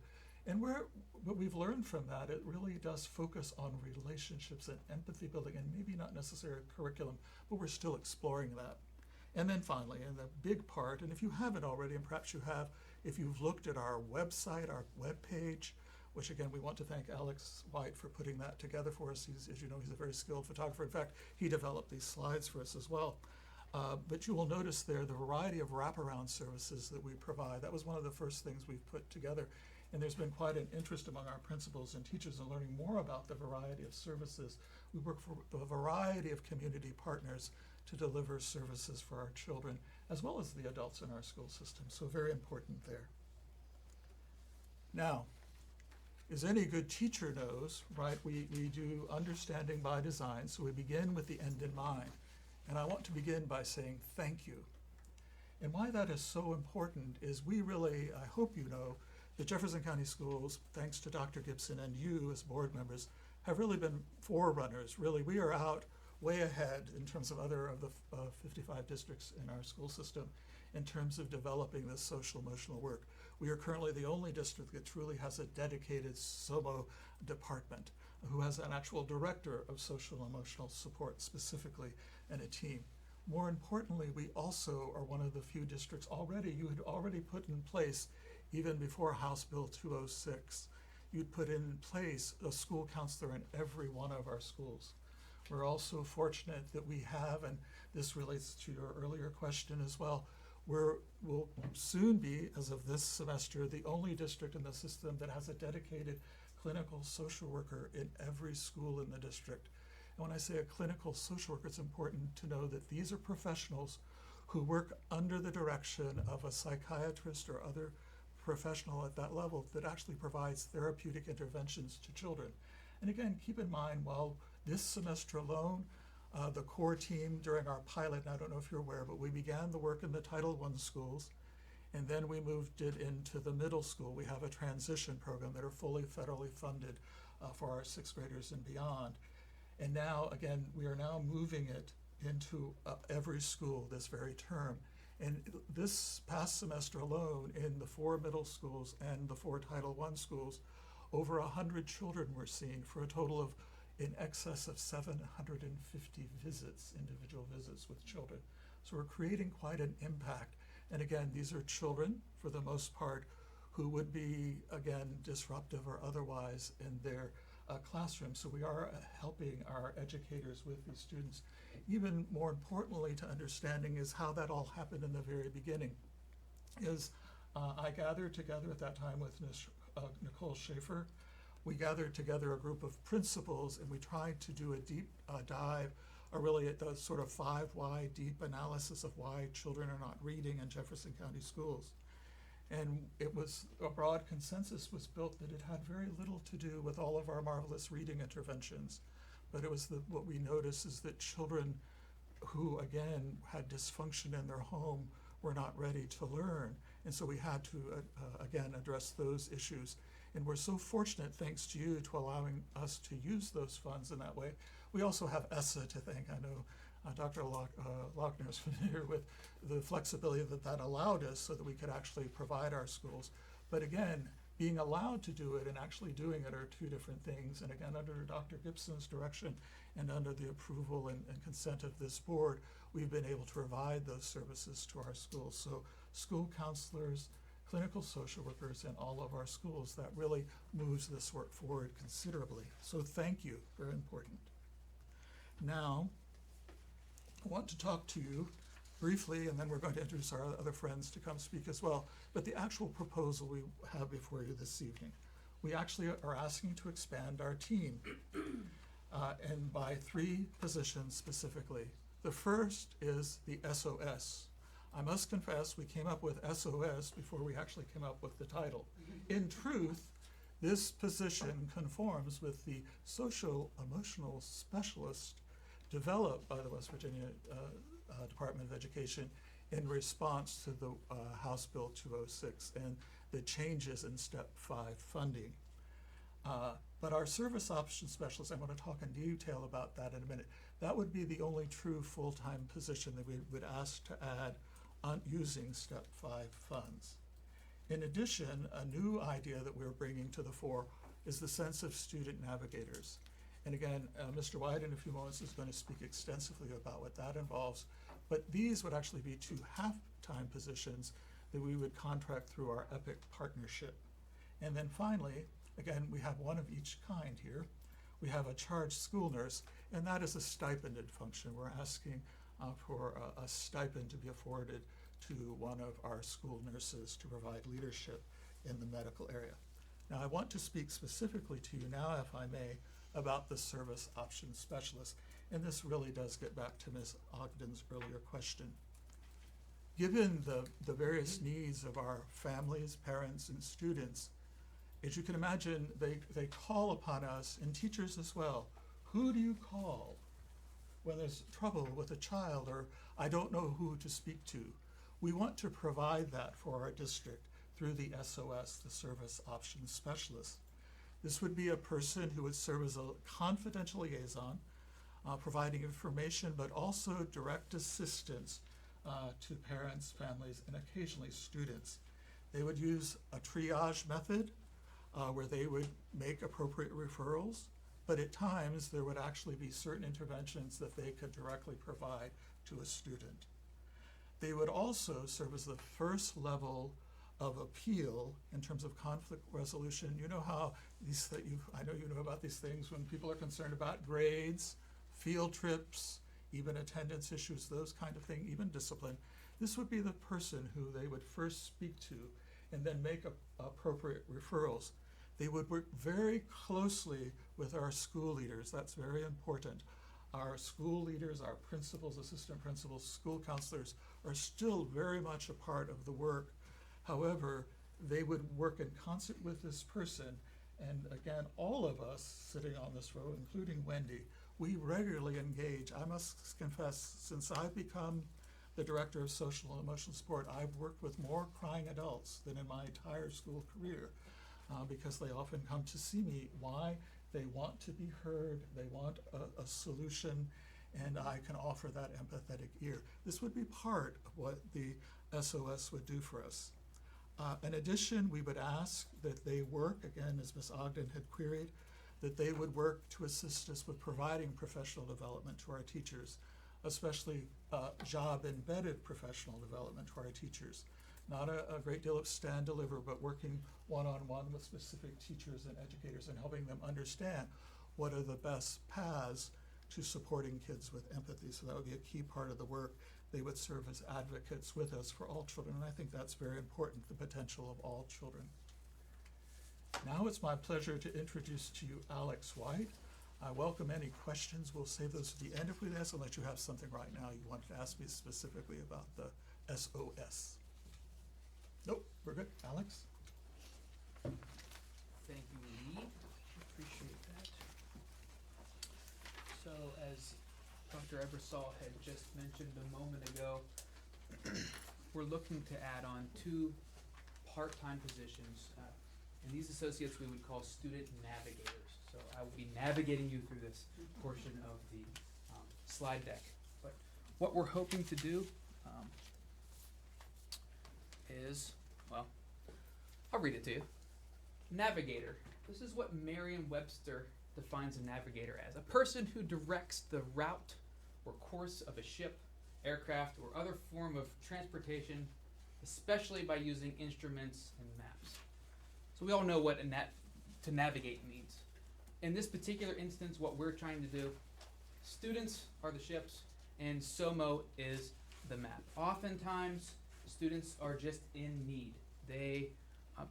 And what we've learned from that, it really does focus on relationships and empathy building, and maybe not necessarily a curriculum, but we're still exploring that. And then finally, and the big part, and if you haven't already, and perhaps you have, if you've looked at our website, our webpage, which again, we want to thank Alex White for putting that together for us. As you know, he's a very skilled photographer. In fact, he developed these slides for us as well. But you will notice there the variety of wraparound services that we provide. That was one of the first things we've put together. And there's been quite an interest among our principals and teachers in learning more about the variety of services. We work for a variety of community partners to deliver services for our children, as well as the adults in our school system. So very important there. Now, as any good teacher knows, right, we do understanding by design, so we begin with the end in mind. And I want to begin by saying thank you. And why that is so important is we really, I hope you know, the Jefferson County Schools, thanks to Dr. Gibson and you as board members, have really been forerunners. Really, we are out way ahead in terms of other of the 55 districts in our school system in terms of developing this social emotional work. We are currently the only district that truly has a dedicated SOMO department who has an actual director of social emotional support specifically and a team. More importantly, we also are one of the few districts you had already put in place, even before House Bill 206, you'd put in place a school counselor in every one of our schools. We're also fortunate that we have, and this relates to your earlier question as well, we'll soon be, as of this semester, the only district in the system that has a dedicated clinical social worker in every school in the district. And when I say a clinical social worker, it's important to know that these are professionals who work under the direction of a psychiatrist or other professional at that level that actually provides therapeutic interventions to children. And again, keep in mind, while this semester alone, the core team during our pilot, and I don't know if you're aware, but we began the work in the Title I schools, and then we moved it into the middle school. We have a transition program that are fully federally funded for our sixth graders and beyond. And now, again, we are now moving it into every school this very term. And this past semester alone, in the 4 middle schools and the 4 Title I schools, over 100 children were seen for a total of in excess of 750 visits, individual visits with children. So we're creating quite an impact. And again, these are children, for the most part, who would be, again, disruptive or otherwise in their classroom. So we are helping our educators with these students. Even more importantly to understanding is how that all happened in the very beginning. I gathered together at that time with Ms. Nicole Schaefer. We gathered together a group of principals and we tried to do a deep dive, or really at the sort of 5 why deep analysis of why children are not reading in Jefferson County schools. And it was a broad consensus was built that it had very little to do with all of our marvelous reading interventions. But it was what we noticed is that children who, again, had dysfunction in their home were not ready to learn. And so we had to, again, address those issues. And we're so fortunate, thanks to you, to allowing us to use those funds in that way. We also have ESSA to thank. I know Dr. Lochner is familiar with the flexibility that allowed us so that we could actually provide our schools. But again, being allowed to do it and actually doing it are 2 different things. And again, under Dr. Gibson's direction and under the approval and consent of this board, we've been able to provide those services to our schools. So school counselors, clinical social workers in all of our schools, that really moves this work forward considerably. So thank you, very important. Now, I want to talk to you briefly, and then we're going to introduce our other friends to come speak as well. But the actual proposal we have before you this evening, we actually are asking to expand our team, and by 3 positions specifically. The first is the SOS. I must confess, we came up with SOS before we actually came up with the title. In truth, this position conforms with the social emotional specialist developed by the West Virginia Department of Education in response to the House Bill 206 and the changes in Step 5 funding. But our service option specialist, I'm going to talk in detail about that in a minute. That would be the only true full-time position that we would ask to add on using Step 5 funds. In addition, a new idea that we're bringing to the fore is the sense of student navigators. And again, Mr. White in a few moments is going to speak extensively about what that involves. But these would actually be 2 half-time positions that we would contract through our EPIC partnership. And then finally, again, we have one of each kind here. We have a charged school nurse, and that is a stipended function. We're asking for a stipend to be afforded to one of our school nurses to provide leadership in the medical area. Now, I want to speak specifically to you now, if I may, about the service option specialist. And this really does get back to Ms. Ogden's earlier question. Given the various needs of our families, parents, and students, as you can imagine, they call upon us, and teachers as well. Who do you call when there's trouble with a child, or I don't know who to speak to? We want to provide that for our district through the SOS, the Service Options Specialist. This would be a person who would serve as a confidential liaison, providing information, but also direct assistance to parents, families, and occasionally students. They would use a triage method where they would make appropriate referrals, but at times there would actually be certain interventions that they could directly provide to a student. They would also serve as the first level of appeal in terms of conflict resolution. You know how I know you know about these things when people are concerned about grades, field trips, even attendance issues, those kind of things, even discipline. This would be the person who they would first speak to and then make appropriate referrals. They would work very closely with our school leaders. That's very important. Our school leaders, our principals, assistant principals, school counselors are still very much a part of the work. However, they would work in concert with this person. And again, all of us sitting on this row, including Wendy, we regularly engage. I must confess, since I've become the director of social and emotional support, I've worked with more crying adults than in my entire school career because they often come to see me. Why? They want to be heard, they want a solution, and I can offer that empathetic ear. This would be part of what the SOS would do for us. In addition, we would ask that they work, again, as Ms. Ogden had queried, that they would work to assist us with providing professional development to our teachers, especially job-embedded professional development to our teachers. Not a great deal of stand deliver, but working one-on-one with specific teachers and educators and helping them understand what are the best paths to supporting kids with empathy. So that would be a key part of the work. They would serve as advocates with us for all children, and I think that's very important, the potential of all children. Now it's my pleasure to introduce to you Alex White. I welcome any questions. We'll save those to the end if we'd ask, unless you have something right now you wanted to ask me specifically about the SOS. Nope, we're good. Alex? Thank you, Lee. Appreciate that. So, as Dr. Ebersol had just mentioned a moment ago, we're looking to add on 2 part-time positions. And these associates we would call student navigators. So I will be navigating you through this portion of the slide deck. But what we're hoping to do is, well, I'll read it to you. Navigator. This is what Merriam-Webster defines a navigator as: a person who directs the route or course of a ship, aircraft, or other form of transportation, especially by using instruments and maps. So we all know what to navigate means. In this particular instance, what we're trying to do, students are the ships and SOMO is the map. Oftentimes, students are just in need. They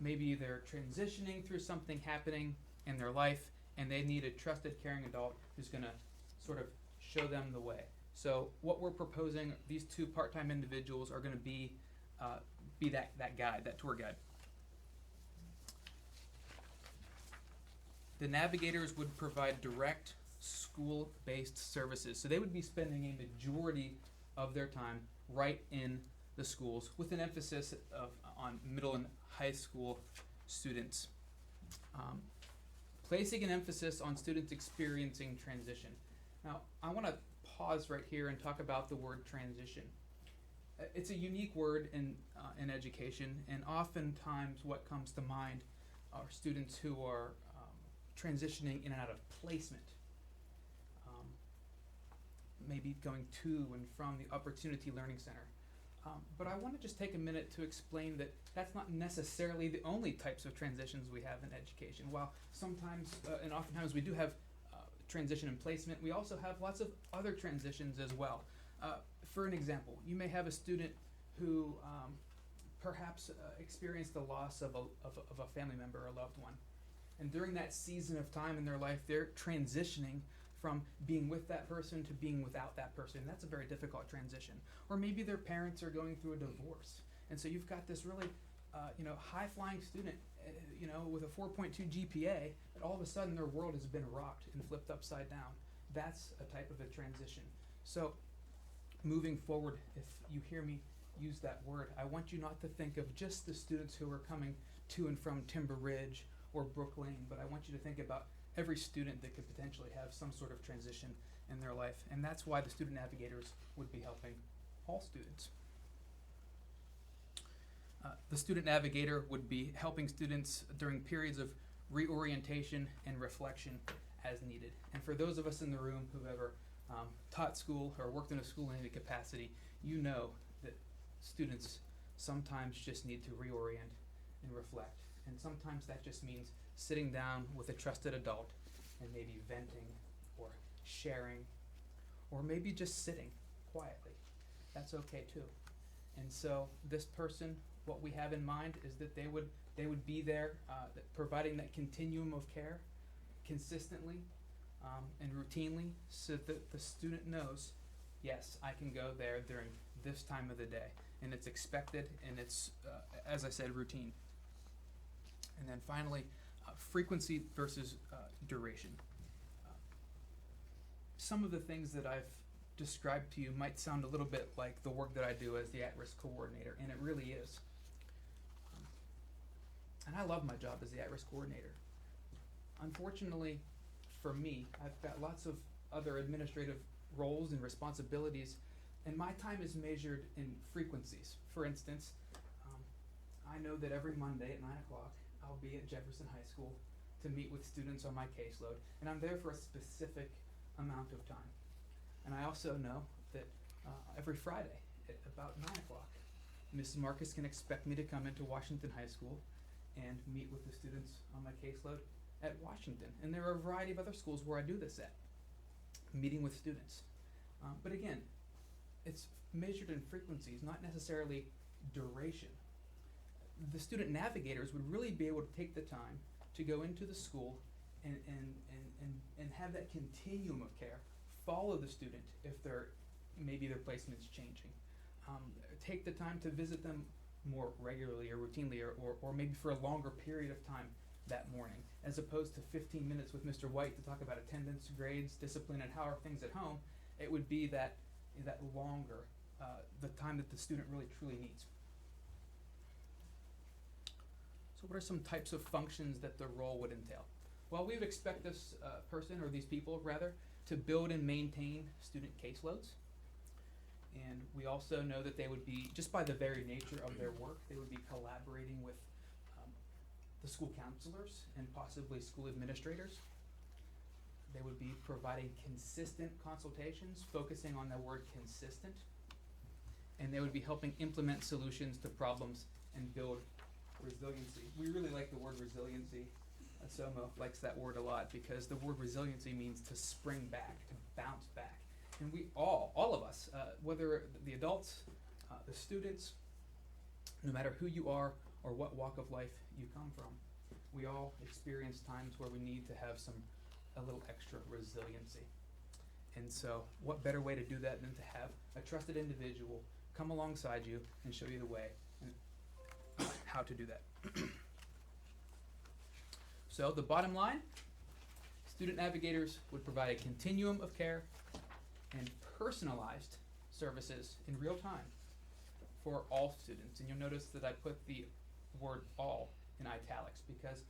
maybe they're transitioning through something happening in their life, and they need a trusted, caring adult who's going to sort of show them the way. So what we're proposing, these 2 part-time individuals are going to be that guide, that tour guide. The navigators would provide direct school-based services. So they would be spending a majority of their time right in the schools, with an emphasis on middle and high school students. Placing an emphasis on students experiencing transition. Now, I want to pause right here and talk about the word transition. It's a unique word in education, and oftentimes what comes to mind are students who are transitioning in and out of placement, maybe going to and from the Opportunity Learning Center. But I want to just take a minute to explain that that's not necessarily the only types of transitions we have in education. While sometimes and oftentimes we do have transition and placement, we also have lots of other transitions as well. For an example, you may have a student who perhaps experienced the loss of a family member or a loved one. And during that season of time in their life, they're transitioning from being with that person to being without that person. And that's a very difficult transition. Or maybe their parents are going through a divorce. And so you've got this really high-flying student with a 4.2 GPA, but all of a sudden their world has been rocked and flipped upside down. That's a type of a transition. So moving forward, if you hear me use that word, I want you not to think of just the students who are coming to and from Timber Ridge or Brook Lane, but I want you to think about every student that could potentially have some sort of transition in their life. And that's why the student navigators would be helping all students. The student navigator would be helping students during periods of reorientation and reflection as needed. And for those of us in the room who've ever taught school or worked in a school in any capacity, you know that students sometimes just need to reorient and reflect. And sometimes that just means sitting down with a trusted adult and maybe venting or sharing, or maybe just sitting quietly. That's okay too. And so this person, what we have in mind is that they would be there providing that continuum of care consistently and routinely, so that the student knows, yes, I can go there during this time of the day, and it's expected, and it's, as I said, routine. And then finally, frequency versus duration. Some of the things that I've described to you might sound a little bit like the work that I do as the at-risk coordinator, and it really is. And I love my job as the at-risk coordinator. Unfortunately, for me, I've got lots of other administrative roles and responsibilities, and my time is measured in frequencies. For instance, I know that every Monday at 9 o'clock I'll be at Jefferson High School to meet with students on my caseload, and I'm there for a specific amount of time. And I also know that every Friday at about 9 o'clock, Mrs. Marcus can expect me to come into Washington High School and meet with the students on my caseload at Washington. And there are a variety of other schools where I do this at, meeting with students. But again, it's measured in frequencies, not necessarily duration. The student navigators would really be able to take the time to go into the school and have that continuum of care, follow the student if maybe their placement's changing. Take the time to visit them more regularly or routinely or maybe for a longer period of time that morning, as opposed to 15 minutes with Mr. White to talk about attendance, grades, discipline, and how are things at home. It would be that longer, the time that the student really truly needs. So what are some types of functions that the role would entail? Well, we would expect this person, or these people rather, to build and maintain student caseloads. And we also know that they would be, just by the very nature of their work, they would be collaborating with the school counselors and possibly school administrators. They would be providing consistent consultations, focusing on the word consistent. And they would be helping implement solutions to problems and build resiliency. We really like the word resiliency. Somo likes that word a lot because the word resiliency means to spring back, to bounce back. And we all of us, whether the adults, the students, no matter who you are or what walk of life you come from, we all experience times where we need to have a little extra resiliency. And so what better way to do that than to have a trusted individual come alongside you and show you the way and how to do that. So the bottom line, student navigators would provide a continuum of care and personalized services in real time for all students. And you'll notice that I put the word all in italics because,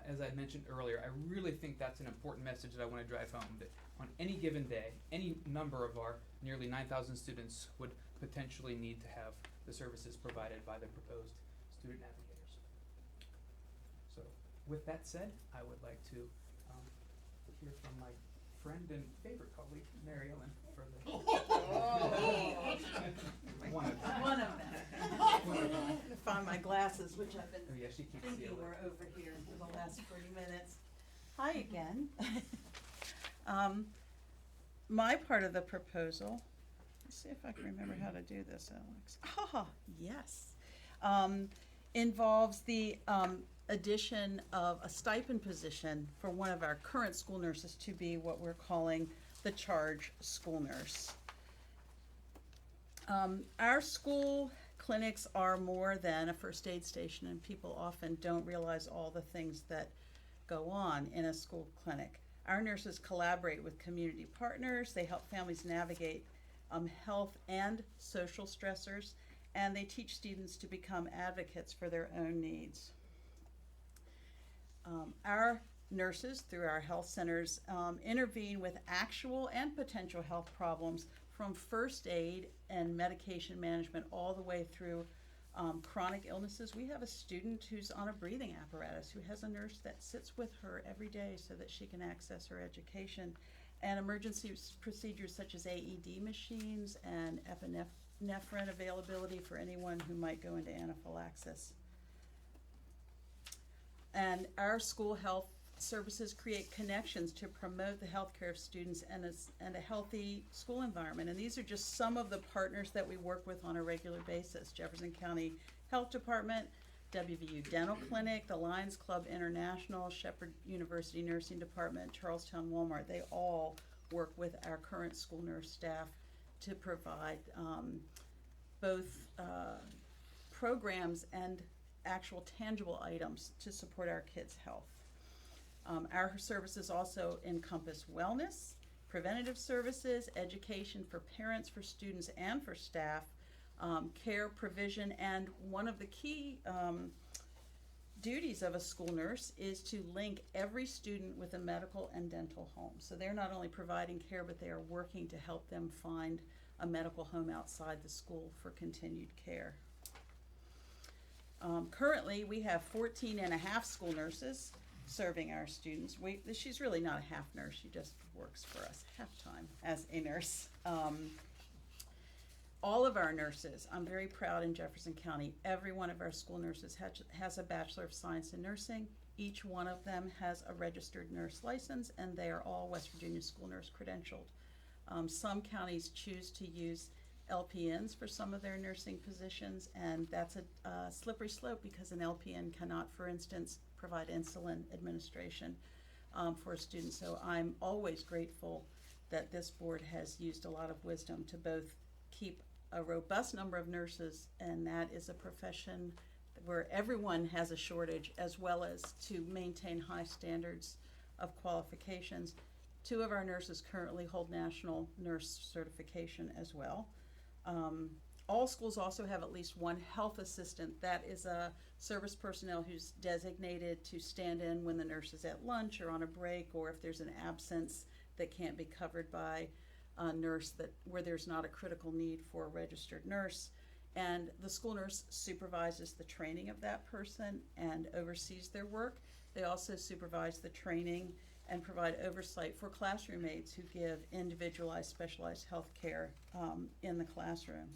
as I mentioned earlier, I really think that's an important message that I want to drive home, that on any given day, any number of our nearly 9,000 students would potentially need to have the services provided by the proposed student navigators. So with that said, I would like to hear from my friend and favorite colleague, Mary Ellen, for the one of them. One of them. I found my glasses, which I've been Oh yeah, she can't see thinking it. were over here for the last 40 minutes. Hi again. My part of the proposal, let's see if I can remember how to do this, Alex. Ah, yes. Involves the addition of a stipend position for one of our current school nurses to be what we're calling the charge school nurse. Our school clinics are more than a first aid station, and people often don't realize all the things that go on in a school clinic. Our nurses collaborate with community partners, they help families navigate health and social stressors, and they teach students to become advocates for their own needs. Our nurses, through our health centers, intervene with actual and potential health problems from first aid and medication management all the way through chronic illnesses. We have a student who's on a breathing apparatus who has a nurse that sits with her every day so that she can access her education. And emergency procedures such as AED machines and epinephrine availability for anyone who might go into anaphylaxis. And our school health services create connections to promote the healthcare of students and a healthy school environment. And these are just some of the partners that we work with on a regular basis. Jefferson County Health Department, WVU Dental Clinic, the Lions Club International, Shepherd University Nursing Department, Charlestown Walmart. They all work with our current school nurse staff to provide both programs and actual tangible items to support our kids' health. Our services also encompass wellness, preventative services, education for parents, for students, and for staff, care provision, and one of the key duties of a school nurse is to link every student with a medical and dental home. So they're not only providing care, but they are working to help them find a medical home outside the school for continued care. Currently, we have 14 and a half school nurses serving our students. She's really not a half nurse, she just works for us half-time as a nurse. All of our nurses, I'm very proud in Jefferson County, every one of our school nurses has a Bachelor of Science in Nursing. Each one of them has a registered nurse license, and they are all West Virginia school nurse credentialed. Some counties choose to use LPNs for some of their nursing positions, and that's a slippery slope because an LPN cannot, for instance, provide insulin administration for a student. So I'm always grateful that this board has used a lot of wisdom to both keep a robust number of nurses, and that is a profession where everyone has a shortage, as well as to maintain high standards of qualifications. 2 of our nurses currently hold national nurse certification as well. All schools also have at least one health assistant. That is a service personnel who's designated to stand in when the nurse is at lunch or on a break, or if there's an absence that can't be covered by a nurse where there's not a critical need for a registered nurse. And the school nurse supervises the training of that person and oversees their work. They also supervise the training and provide oversight for classroom aides who give individualized, specialized health care in the classroom.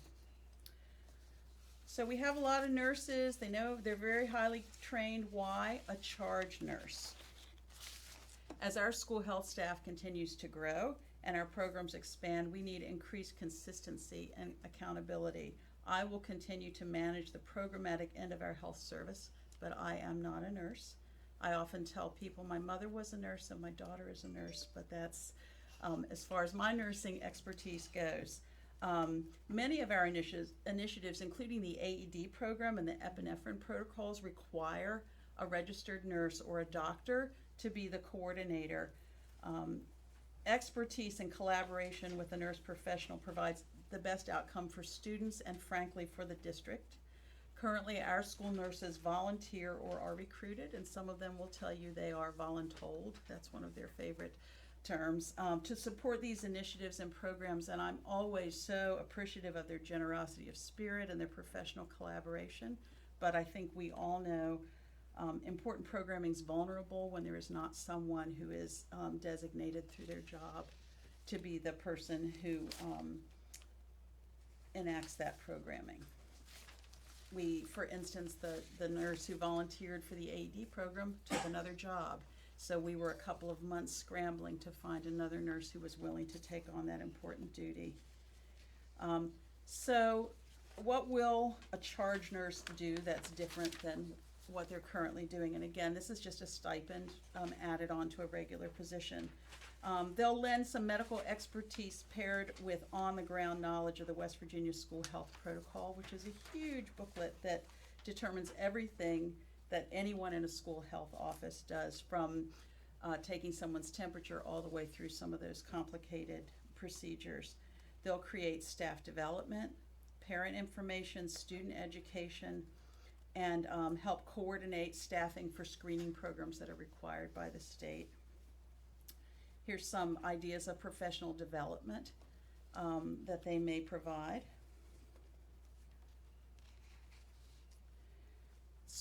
So we have a lot of nurses. They know they're very highly trained. Why? A charge nurse. As our school health staff continues to grow and our programs expand, we need increased consistency and accountability. I will continue to manage the programmatic end of our health service, but I am not a nurse. I often tell people my mother was a nurse and my daughter is a nurse, but that's as far as my nursing expertise goes. Many of our initiatives, including the AED program and the epinephrine protocols, require a registered nurse or a doctor to be the coordinator. Expertise and collaboration with a nurse professional provides the best outcome for students and, frankly, for the district. Currently, our school nurses volunteer or are recruited, and some of them will tell you they are voluntold. That's one of their favorite terms, to support these initiatives and programs, and I'm always so appreciative of their generosity of spirit and their professional collaboration. But I think we all know important programming is vulnerable when there is not someone who is designated through their job to be the person who enacts that programming. For instance, the nurse who volunteered for the AED program took another job. So we were a couple of months scrambling to find another nurse who was willing to take on that important duty. So what will a charge nurse do that's different than what they're currently doing? And again, this is just a stipend added on to a regular position. They'll lend some medical expertise paired with on-the-ground knowledge of the West Virginia School Health Protocol, which is a huge booklet that determines everything that anyone in a school health office does, from taking someone's temperature all the way through some of those complicated procedures. They'll create staff development, parent information, student education, and help coordinate staffing for screening programs that are required by the state. Here's some ideas of professional development that they may provide.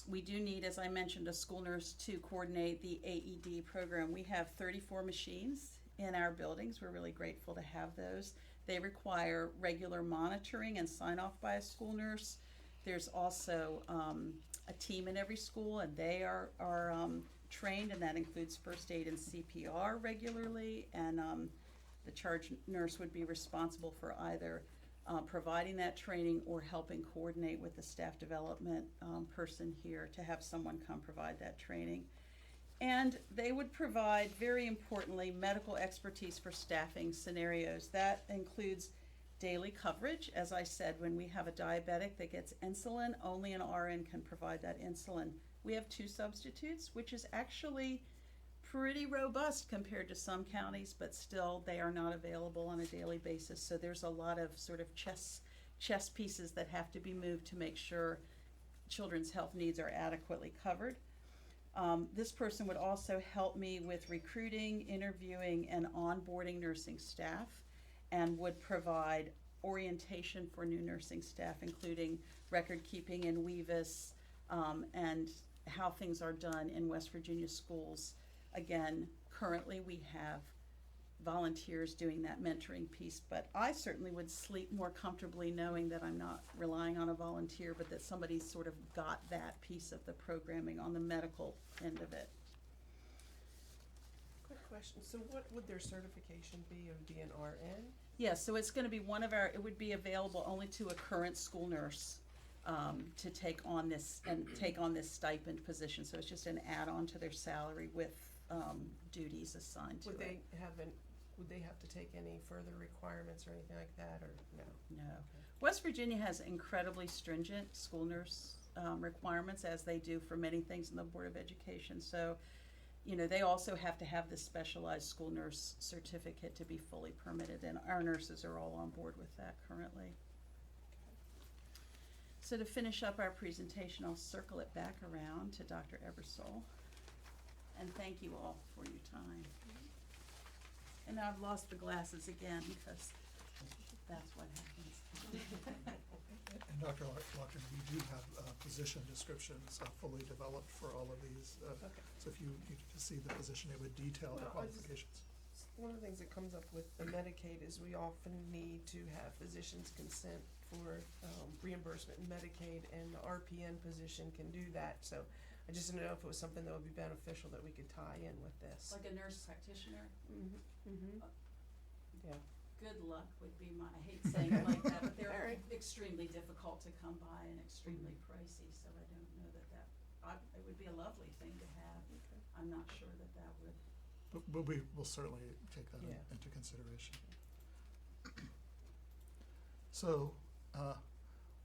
We do need, as I mentioned, a school nurse to coordinate the AED program. We have 34 machines in our buildings. We're really grateful to have those. They require regular monitoring and sign off by a school nurse. There's also a team in every school, and they are trained, and that includes first aid and CPR regularly, and the charge nurse would be responsible for either providing that training or helping coordinate with the staff development person here to have someone come provide that training. And they would provide, very importantly, medical expertise for staffing scenarios. That includes daily coverage. As I said, when we have a diabetic that gets insulin, only an RN can provide that insulin. We have 2 substitutes, which is actually pretty robust compared to some counties, but still they are not available on a daily basis. So there's a lot of sort of chess pieces that have to be moved to make sure children's health needs are adequately covered. This person would also help me with recruiting, interviewing, and onboarding nursing staff, and would provide orientation for new nursing staff, including record keeping in WEVIS, and how things are done in West Virginia schools. Again, currently we have volunteers doing that mentoring piece, but I certainly would sleep more comfortably knowing that I'm not relying on a volunteer, but that somebody's sort of got that piece of the programming on the medical end of it. Quick question, so what would their certification be of being RN? Yeah, so it's gonna be it would be available only to a current school nurse, to take on this stipend position, so it's just an add-on to their salary with, duties assigned to it. Would they have to take any further requirements or anything like that, or no? No. West Virginia has incredibly stringent school nurse requirements, as they do for many things in the Board of Education. So, you know, they also have to have this specialized school nurse certificate to be fully permitted, and our nurses are all on board with that currently. So to finish up our presentation, I'll circle it back around to Dr. Ebersole. And thank you all for your time. And now I've lost the glasses again, because that's what happens. And Dr. Lockton, we do have position descriptions fully developed for all of these. So if you needed to see the position, it would detail the qualifications. One of the things that comes up with the Medicaid is we often need to have physicians consent for reimbursement in Medicaid, and the RPN position can do that. So I just didn't know if it was something that would be beneficial that we could tie in with this. Like a nurse practitioner? Yeah. Good luck would be I hate saying it like that, but they're extremely difficult to come by and extremely pricey, so I don't know it would be a lovely thing to have. I'm not sure that would. But we will certainly take that Yeah. into consideration. So,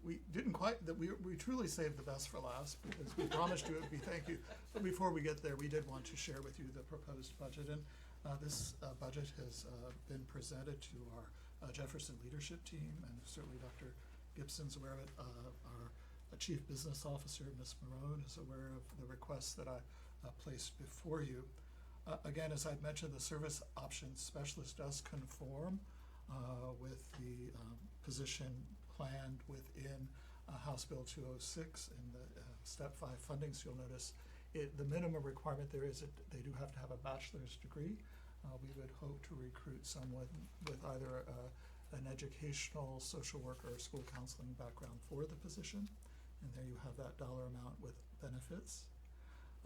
we didn't we truly saved the best for last, because we promised you it would be thank you. But before we get there, we did want to share with you the proposed budget, and this budget has been presented to our Jefferson leadership team, and certainly Dr. Gibson's aware of it. Our Chief Business Officer, Ms. Marone, is aware of the request that I placed before you. Again, as I've mentioned, the service options specialist does conform with the position planned within House Bill 206 in the Step 5 funding. So you'll notice the minimum requirement there is that they do have to have a bachelor's degree. We would hope to recruit someone with either an educational, social worker, or school counseling background for the position. And there you have that dollar amount with benefits.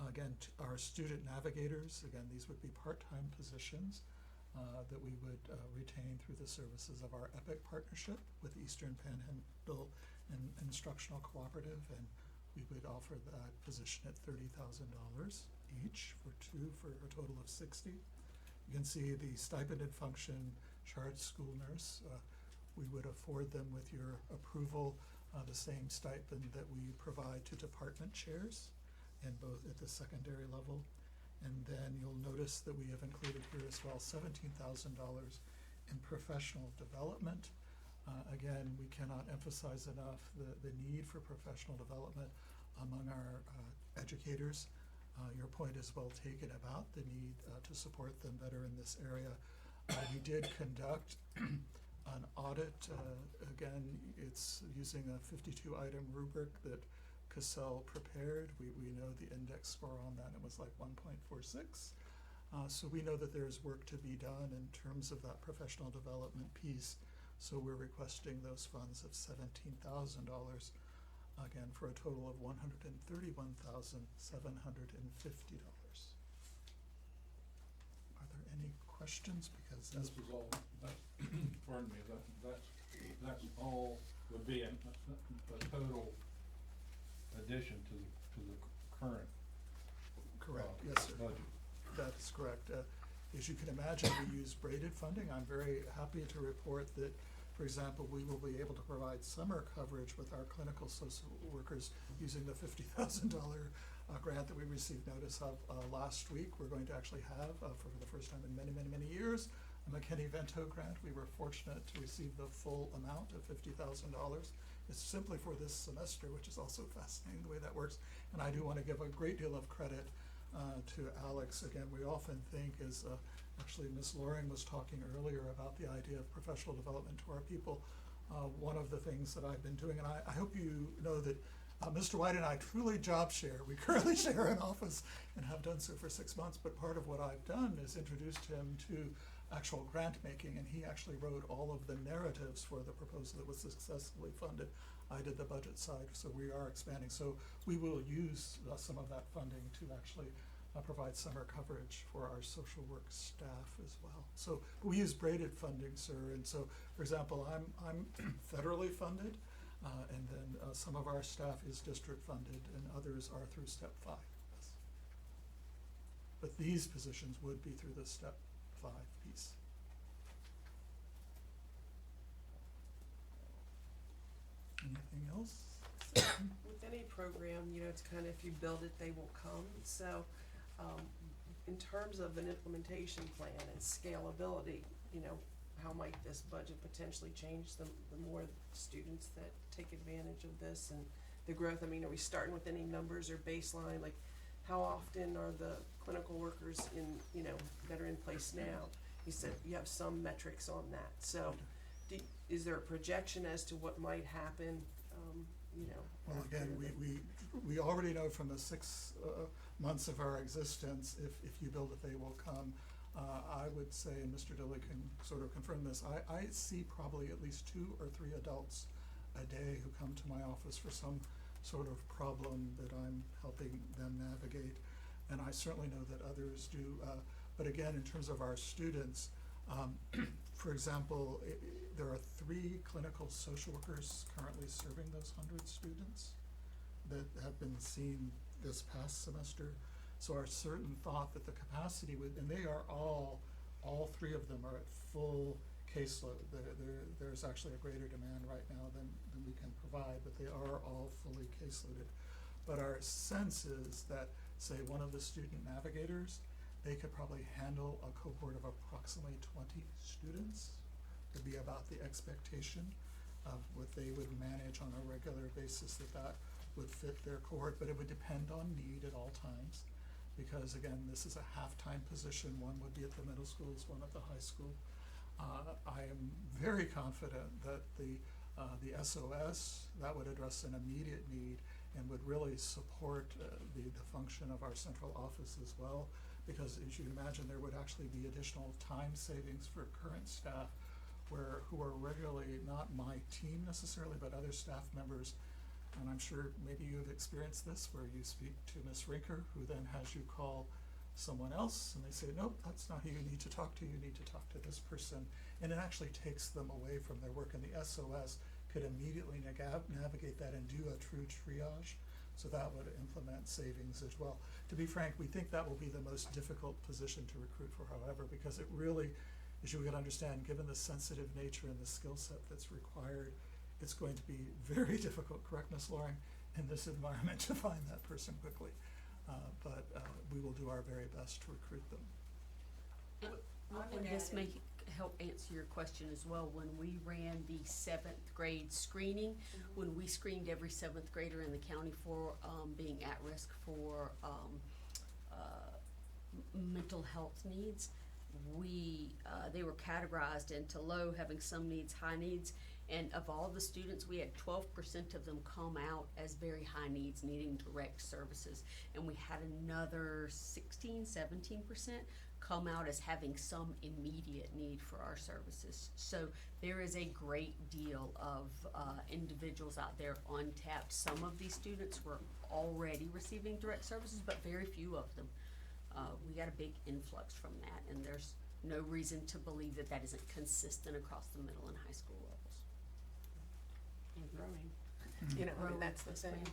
Again, our student navigators, again, these would be part-time positions that we would retain through the services of our EPIC partnership with Eastern Panhandle Instructional Cooperative, and we would offer that position at $30,000 each for two, for a total of 60. You can see the stipended function charge school nurse. We would afford them, with your approval, the same stipend that we provide to department chairs, and both at the secondary level. And then you'll notice that we have included here as well $17,000 in professional development. Again, we cannot emphasize enough the need for professional development among our educators. Your point is well taken about the need to support them better in this area. We did conduct an audit. Again, it's using a 52-item rubric that Cassell prepared. We know the index score on that, it was like 1.46. So we know that there's work to be done in terms of that professional development piece. So we're requesting those funds of $17,000, again, for a total of $131,750. Are there any questions? Because This is all, pardon me, that's all would be a total addition to the current yes, sir. budget. That's correct. As you can imagine, we use braided funding. I'm very happy to report that, for example, we will be able to provide summer coverage with our clinical social workers using the $50,000 grant that we received notice of last week. We're going to actually have, for the first time in many, many, many years, a McKinney-Vento grant. We were fortunate to receive the full amount of $50,000. It's simply for this semester, which is also fascinating the way that works. And I do want to give a great deal of credit to Alex. Again, we often think, as actually Ms. Loring was talking earlier about the idea of professional development to our people. One of the things that I've been doing, and I hope you know that Mr. White and I truly job share. We currently share an office and have done so for 6 months, but part of what I've done is introduced him to actual grant making, and he actually wrote all of the narratives for the proposal that was successfully funded. I did the budget side, so we are expanding. So we will use some of that funding to actually provide summer coverage for our social work staff as well. So we use braided funding, sir, and so, for example, I'm federally funded, and then some of our staff is district funded, and others are through Step 5. Yes. But these positions would be through the Step 5 piece. Anything else? With any program, you know, it's kind of, if you build it, they will come. So, in terms of an implementation plan and scalability, you know, how might this budget potentially change the more students that take advantage of this and the growth? I mean, are we starting with any numbers or baseline? Like, how often are the clinical workers in, you know, that are in place now? You said you have some metrics on that. So, is there a projection as to what might happen? You know. Well, again, we already know from the 6 months of our existence, if you build it, they will come. I would say, and Mr. Dilley can sort of confirm this, I see probably at least 2 or 3 adults a day who come to my office for some sort of problem that I'm helping them navigate, and I certainly know that others do. But again, in terms of our students, for example, there are 3 clinical social workers currently serving those 100 students that have been seen this past semester. So our certain thought that the capacity would, and they are all 3 of them are at full caseload. There's actually a greater demand right now than we can provide, but they are all fully caseloaded. But our sense is that, say, one of the student navigators, they could probably handle a cohort of approximately 20 students. Would be about the expectation of what they would manage on a regular basis, that would fit their cohort, but it would depend on need at all times. Because again, this is a half-time position. One would be at the middle schools, one at the high school. I am very confident that the SOS, that would address an immediate need and would really support the function of our central office as well. Because as you can imagine, there would actually be additional time savings for current staff who are regularly not my team necessarily, but other staff members. And I'm sure maybe you've experienced this, where you speak to Ms. Rinker, who then has you call someone else, and they say, nope, that's not who you need to talk to. You need to talk to this person. And it actually takes them away from their work, and the SOS could immediately navigate that and do a true triage. So that would implement savings as well. To be frank, we think that will be the most difficult position to recruit for, however, because it really, as you would understand, given the sensitive nature and the skill set that's required, it's going to be very difficult, correct, Ms. Loring, in this environment to find that person quickly. But we will do our very best to recruit them. And this may help answer your question as well. When we ran the 7th grade screening, when we screened every 7th grader in the county for being at risk for mental health needs, they were categorized into low, having some needs, high needs. And of all the students, we had 12% of them come out as very high needs, needing direct services. And we had another 16, 17% come out as having some immediate need for our services. So there is a great deal of individuals out there on tap. Some of these students were already receiving direct services, but very few of them. We got a big influx from that, and there's no reason to believe that that isn't consistent across the middle and high school levels. And growing. You know, I mean, that's the thing.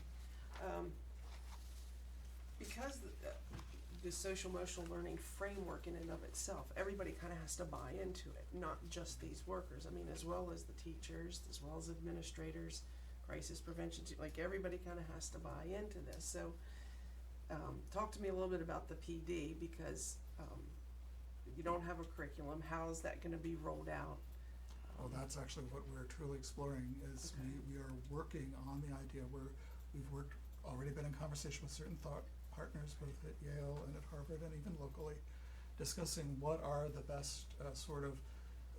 Because the social emotional learning framework in and of itself, everybody kind of has to buy into it, not just these workers. I mean, as well as the teachers, as well as administrators, crisis prevention, like everybody kind of has to buy into this. So talk to me a little bit about the PD, because you don't have a curriculum. How is that going to be rolled out? Well, that's actually what we're truly exploring, is we are working on the idea where we've already been in conversation with certain thought partners both at Yale and at Harvard and even locally, discussing what are the best sort of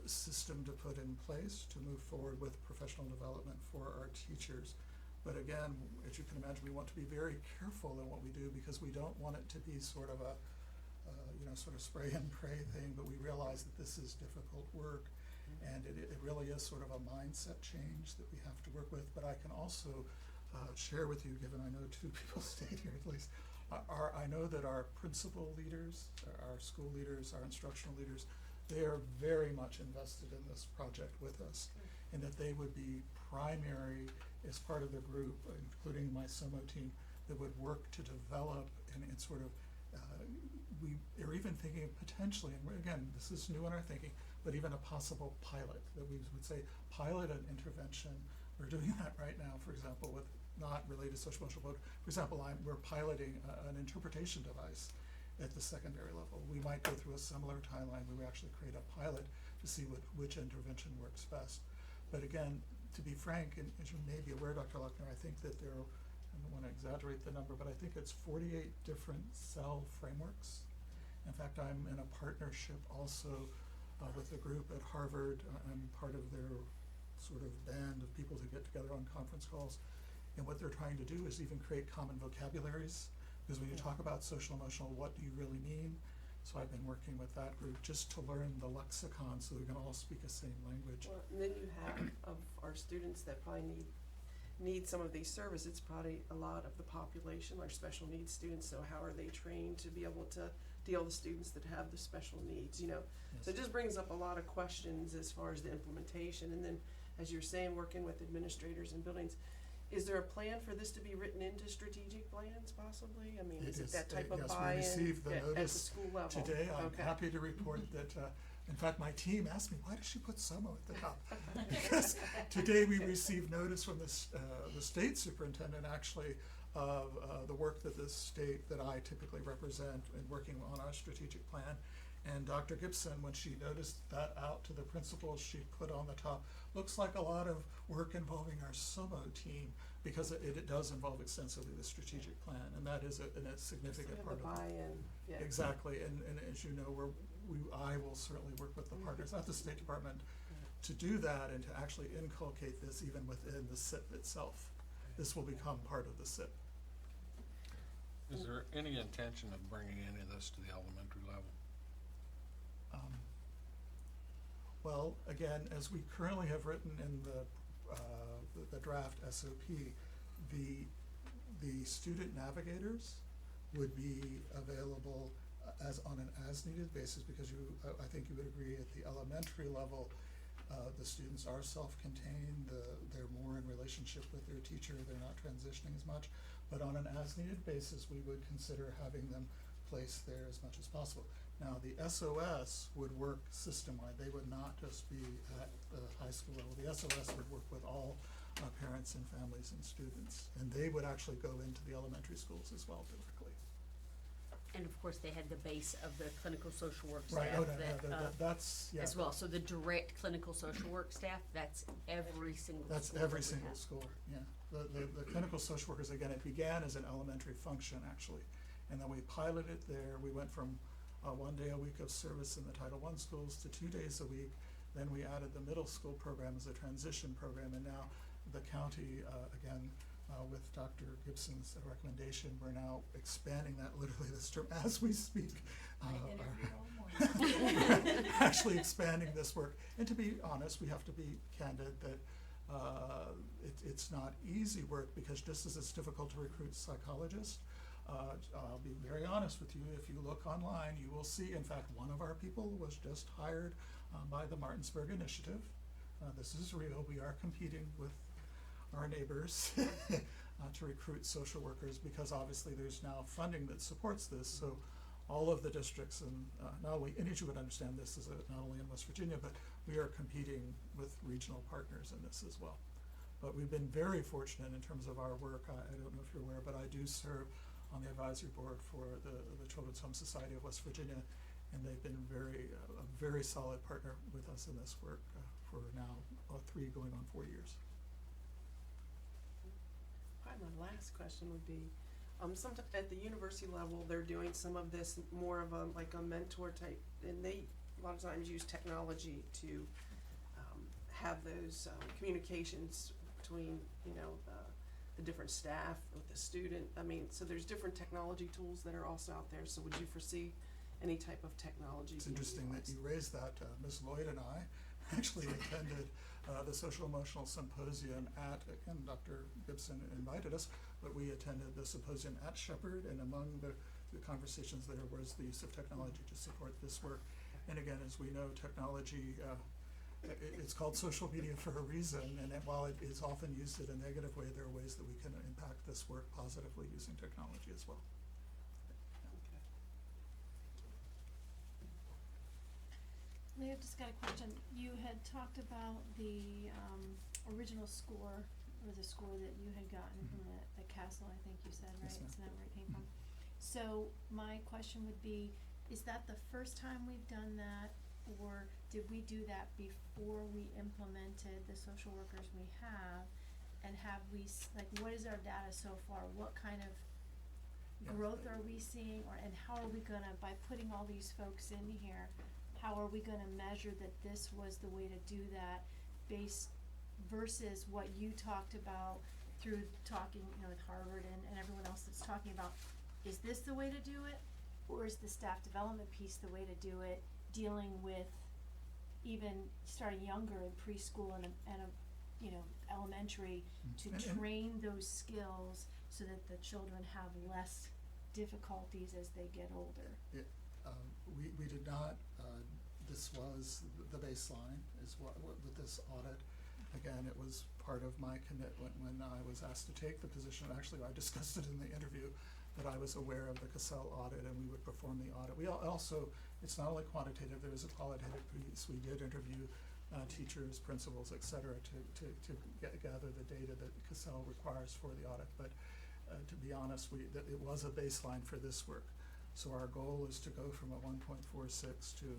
system to put in place to move forward with professional development for our teachers. But again, as you can imagine, we want to be very careful in what we do because we don't want it to be sort of a sort of spray and pray thing, but we realize that this is difficult work, and it really is sort of a mindset change that we have to work with. But I can also share with you, given I know two people stayed here at least, I know that our principal leaders, our school leaders, our instructional leaders, they are very much invested in this project with us, and that they would be primary as part of the group, including my SOMO team, that would work to develop and sort of we are even thinking of potentially, and again, this is new in our thinking, but even a possible pilot, that we would say pilot an intervention. We're doing that right now, for example, with not related to social emotional, but for example, we're piloting an interpretation device at the secondary level. We might go through a similar timeline where we actually create a pilot to see which intervention works best. But again, to be frank, and as you may be aware, Dr. Luckner, I think that there are, I don't want to exaggerate the number, but I think it's 48 different cell frameworks. In fact, I'm in a partnership also with a group at Harvard. I'm part of their sort of band of people who get together on conference calls. And what they're trying to do is even create common vocabularies. Because when you talk about social emotional, what do you really mean? So I've been working with that group just to learn the lexicon so we can all speak the same language. Well, and then you have of our students that probably need some of these services. It's probably a lot of the population are special needs students, so how are they trained to be able to deal with students that have the special needs, you know? Yes. So it just brings up a lot of questions as far as the implementation, and then, as you're saying, working with administrators and buildings. Is there a plan for this to be written into strategic plans possibly? I mean, is it that type of yes, buy-in we received the at the notice school level? today. I'm Okay. happy to report that, in fact, my team asked me, why does she put SOMO at the top? Because today we received notice from the state superintendent, actually, of the work that the state that I typically represent in working on our strategic plan. And Dr. Gibson, when she noticed that out to the principals, she put on the top, looks like a lot of work involving our SOMO team, because it does involve extensively the strategic plan, and that is a significant part of it. Buy-in, yeah. Exactly, and as you know, I will certainly work with the partners at the State Department to do that and to actually inculcate this even within the SIP itself. This will become part of the SIP. Is there any intention of bringing any of this to the elementary level? Well, again, as we currently have written in the draft SOP, the student navigators would be available on an as-needed basis, because I think you would agree at the elementary level, the students are self-contained, they're more in relationship with their teacher, they're not transitioning as much. But on an as-needed basis, we would consider having them placed there as much as possible. Now, the SOS would work system-wide. They would not just be at the high school level. The SOS would work with all parents and families and students. And they would actually go into the elementary schools as well directly. And of course, they had the base of the clinical social work Right, staff that's, yeah. as well. So the direct clinical social work staff, that's every single school. That's every that we single have. school, yeah. The clinical social workers, again, it began as an elementary function, actually. And then we piloted there. We went from 1 day a week of service in the Title I schools to 2 days a week. Then we added the middle school program as a transition program. And now the county, again, with Dr. Gibson's recommendation, we're now expanding that literally this term as we speak. Actually expanding this work. And to be honest, we have to be candid that it's not easy work, because just as it's difficult to recruit psychologists, I'll be very honest with you, if you look online, you will see, in fact, one of our people was just hired by the Martinsburg Initiative. This is real. We are competing with our neighbors to recruit social workers, because obviously there's now funding that supports this. So all of the districts, and not only, and you would understand this is not only in West Virginia, but we are competing with regional partners in this as well. But we've been very fortunate in terms of our work. I don't know if you're aware, but I do serve on the advisory board for the Children's Home Society of West Virginia, and they've been a very solid partner with us in this work for now 3 going on 4 years. Probably my last question would be, Sometimes at the university level, they're doing some of this more of a, like a mentor type, and they a lot of times use technology to, have those, communications between, you know, the different staff with the student. I mean, so there's different technology tools that are also out there, so would you foresee any type of technology? It's interesting that you raised that. Ms. Lloyd and I actually attended the Social Emotional Symposium at, again, Dr. Gibson invited us, but we attended the symposium at Shepherd, and among the conversations there was the use of technology to support this work. And again, as we know, technology, it's called social media for a reason, and while it is often used in a negative way, there are ways that we can impact this work positively using technology as well. Leah, just got a question. You had talked about the original score, or the score that you had gotten from the castle, I think you said, right? Yes, ma'am. Isn't that where it came from? So my question would be, is that the first time we've done that, or did we do that before we implemented the social workers we have? And have we, like, what is our data so far? What kind of growth are we seeing, and how are we gonna, by putting all these folks in here, how are we gonna measure that this was the way to do that based versus what you talked about through talking, you know, with Harvard and everyone else that's talking about, is this the way to do it? Or is the staff development piece the way to do it, dealing with even starting younger in preschool and you know, elementary, to train those skills so that the children have less difficulties as they get older? We did not, this was the baseline is what with this audit. Again, it was part of my commitment when I was asked to take the position. Actually, I discussed it in the interview, that I was aware of the Cassell audit and we would perform the audit. We also, it's not only quantitative, there was a qualitative piece. We did interview teachers, principals, et cetera, to gather the data that Cassell requires for the audit. But to be honest, it was a baseline for this work. So our goal is to go from a 1.46 to,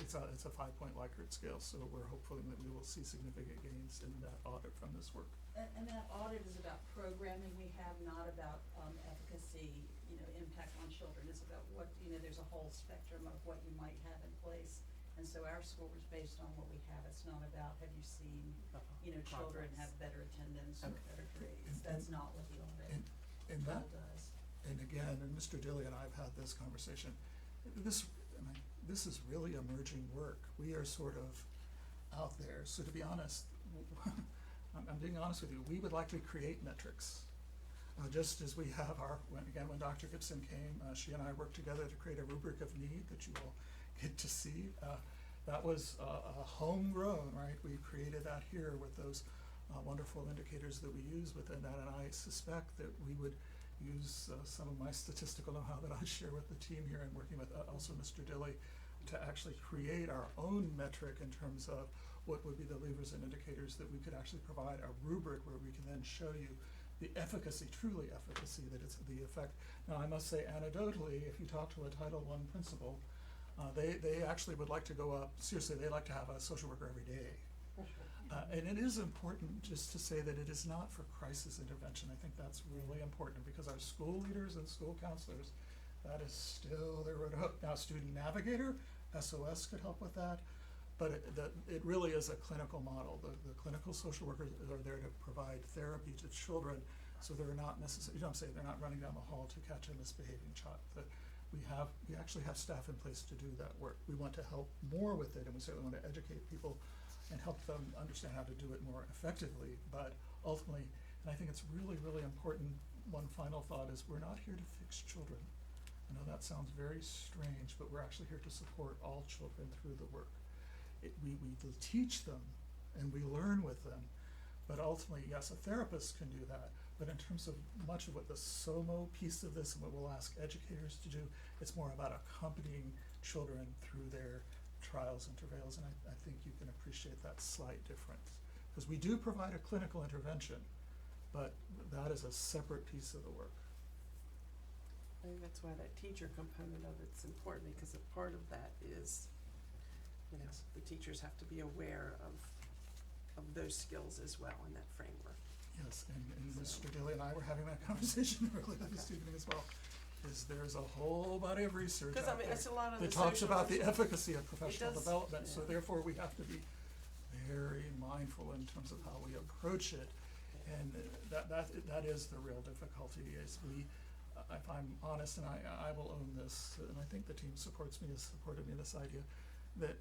it's a 5-point Likert scale, so we're hopeful that we will see significant gains in that audit from this work. And that audit is about programming we have, not about efficacy, you know, impact on children. It's about what, you know, there's a whole spectrum of what you might have in place. And so our score was based on what we have. It's not about, have you seen, you know, children have better attendance or better grades. That's not what the audit does. And again, and Mr. Dilly and I have had this conversation. This is really emerging work. We are sort of out there. So to be honest, I'm being honest with you, we would likely create metrics. Just as we have when Dr. Gibson came, she and I worked together to create a rubric of need that you all get to see. That was homegrown, right? We created that here with those wonderful indicators that we use within that, and I suspect that we would use some of my statistical know-how that I share with the team here and working with also Mr. Dilly to actually create our own metric in terms of what would be the levers and indicators that we could actually provide a rubric where we can then show you the efficacy, truly efficacy, that it's the effect. Now I must say anecdotally, if you talk to a Title I principal, they actually would like to go up, seriously, they like to have a social worker every day. And it is important just to say that it is not for crisis intervention. I think that's really important because our school leaders and school counselors, that is still their road to hope. Now, student navigator, SOS could help with that, but it really is a clinical model. The clinical social workers are there to provide therapy to children, so they're not necessarily, you know what I'm saying, they're not running down the hall to catch a misbehaving child. We actually have staff in place to do that work. We want to help more with it, and we certainly want to educate people and help them understand how to do it more effectively. But ultimately, and I think it's really, really important, one final thought is we're not here to fix children. I know that sounds very strange, but we're actually here to support all children through the work. We teach them and we learn with them, but ultimately, yes, a therapist can do that. But in terms of much of what the SOMO piece of this and what we'll ask educators to do, it's more about accompanying children through their trials and travails, and I think you can appreciate that slight difference. Because we do provide a clinical intervention, but that is a separate piece of the work. I think that's why that teacher component of it's important, because a part of that is, you know, the teachers have to be aware of those skills as well in that framework. Yes, and Mr. Dilly and I were having that conversation earlier this evening as well, is there's a whole body of research 'Cause, I out mean, there it's a lot of that the talks social about the issues. efficacy of professional does, development, so yeah. therefore we have to be very mindful in terms of how we approach it. And that is the real difficulty, is if I'm honest, and I will own this, and I think the team supported me in this idea, that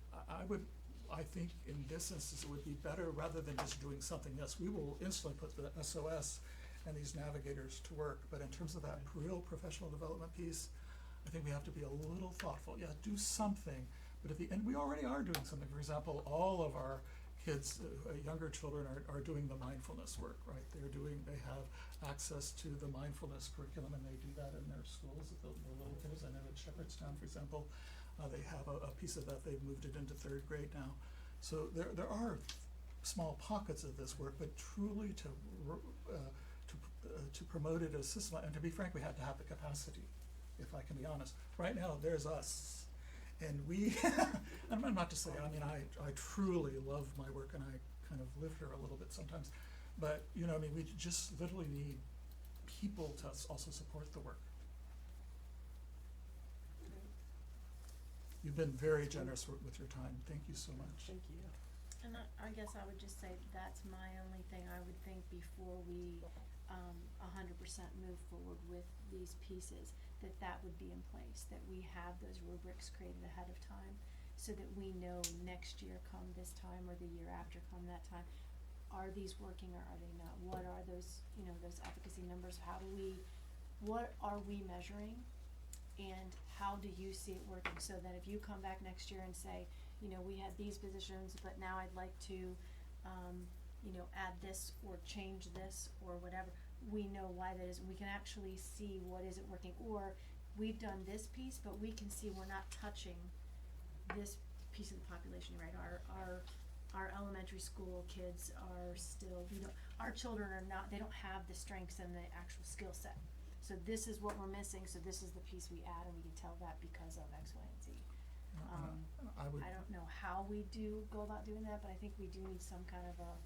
I think in this instance it would be better, rather than just doing something else, we will instantly put the SOS and these navigators to work, but in terms of that real professional development piece, I think we have to be a little thoughtful. Yeah, do something, but at the end, we already are doing something. For example, all of our kids, younger children are doing the mindfulness work, right? They have access to the mindfulness curriculum, and they do that in their schools, the little kids. I know at Shepherdstown, for example, they have a piece of that. They've moved it into 3rd grade now. So there are small pockets of this work, but truly to promote it as system, and to be frank, we have to have the capacity, if I can be honest. Right now, there's us. And I'm not to say, I mean, I truly love my work, and I kind of live here a little bit sometimes, but, you know, I mean, we just literally need people to also support the work. You've been very generous with your time. Thank you so much. Thank you. And I guess I would just say that's my only thing I would think before we 100% move forward with these pieces, that would be in place, that we have those rubrics created ahead of time, so that we know next year come this time, or the year after come that time, are these working or are they not? What are those, those efficacy numbers? What are we measuring, and how do you see it working? So that if you come back next year and say, we had these positions, but now I'd like to, add this or change this or whatever, we know why that is, and we can actually see what isn't working. Or we've done this piece, but we can see we're not touching this piece of the population, right? Our elementary school kids are still, our children they don't have the strengths and the actual skill set. So this is what we're missing, so this is the piece we add, and we can tell that because of X, Y, and Z. I don't know how we go about doing that, but I think we do need some kind of a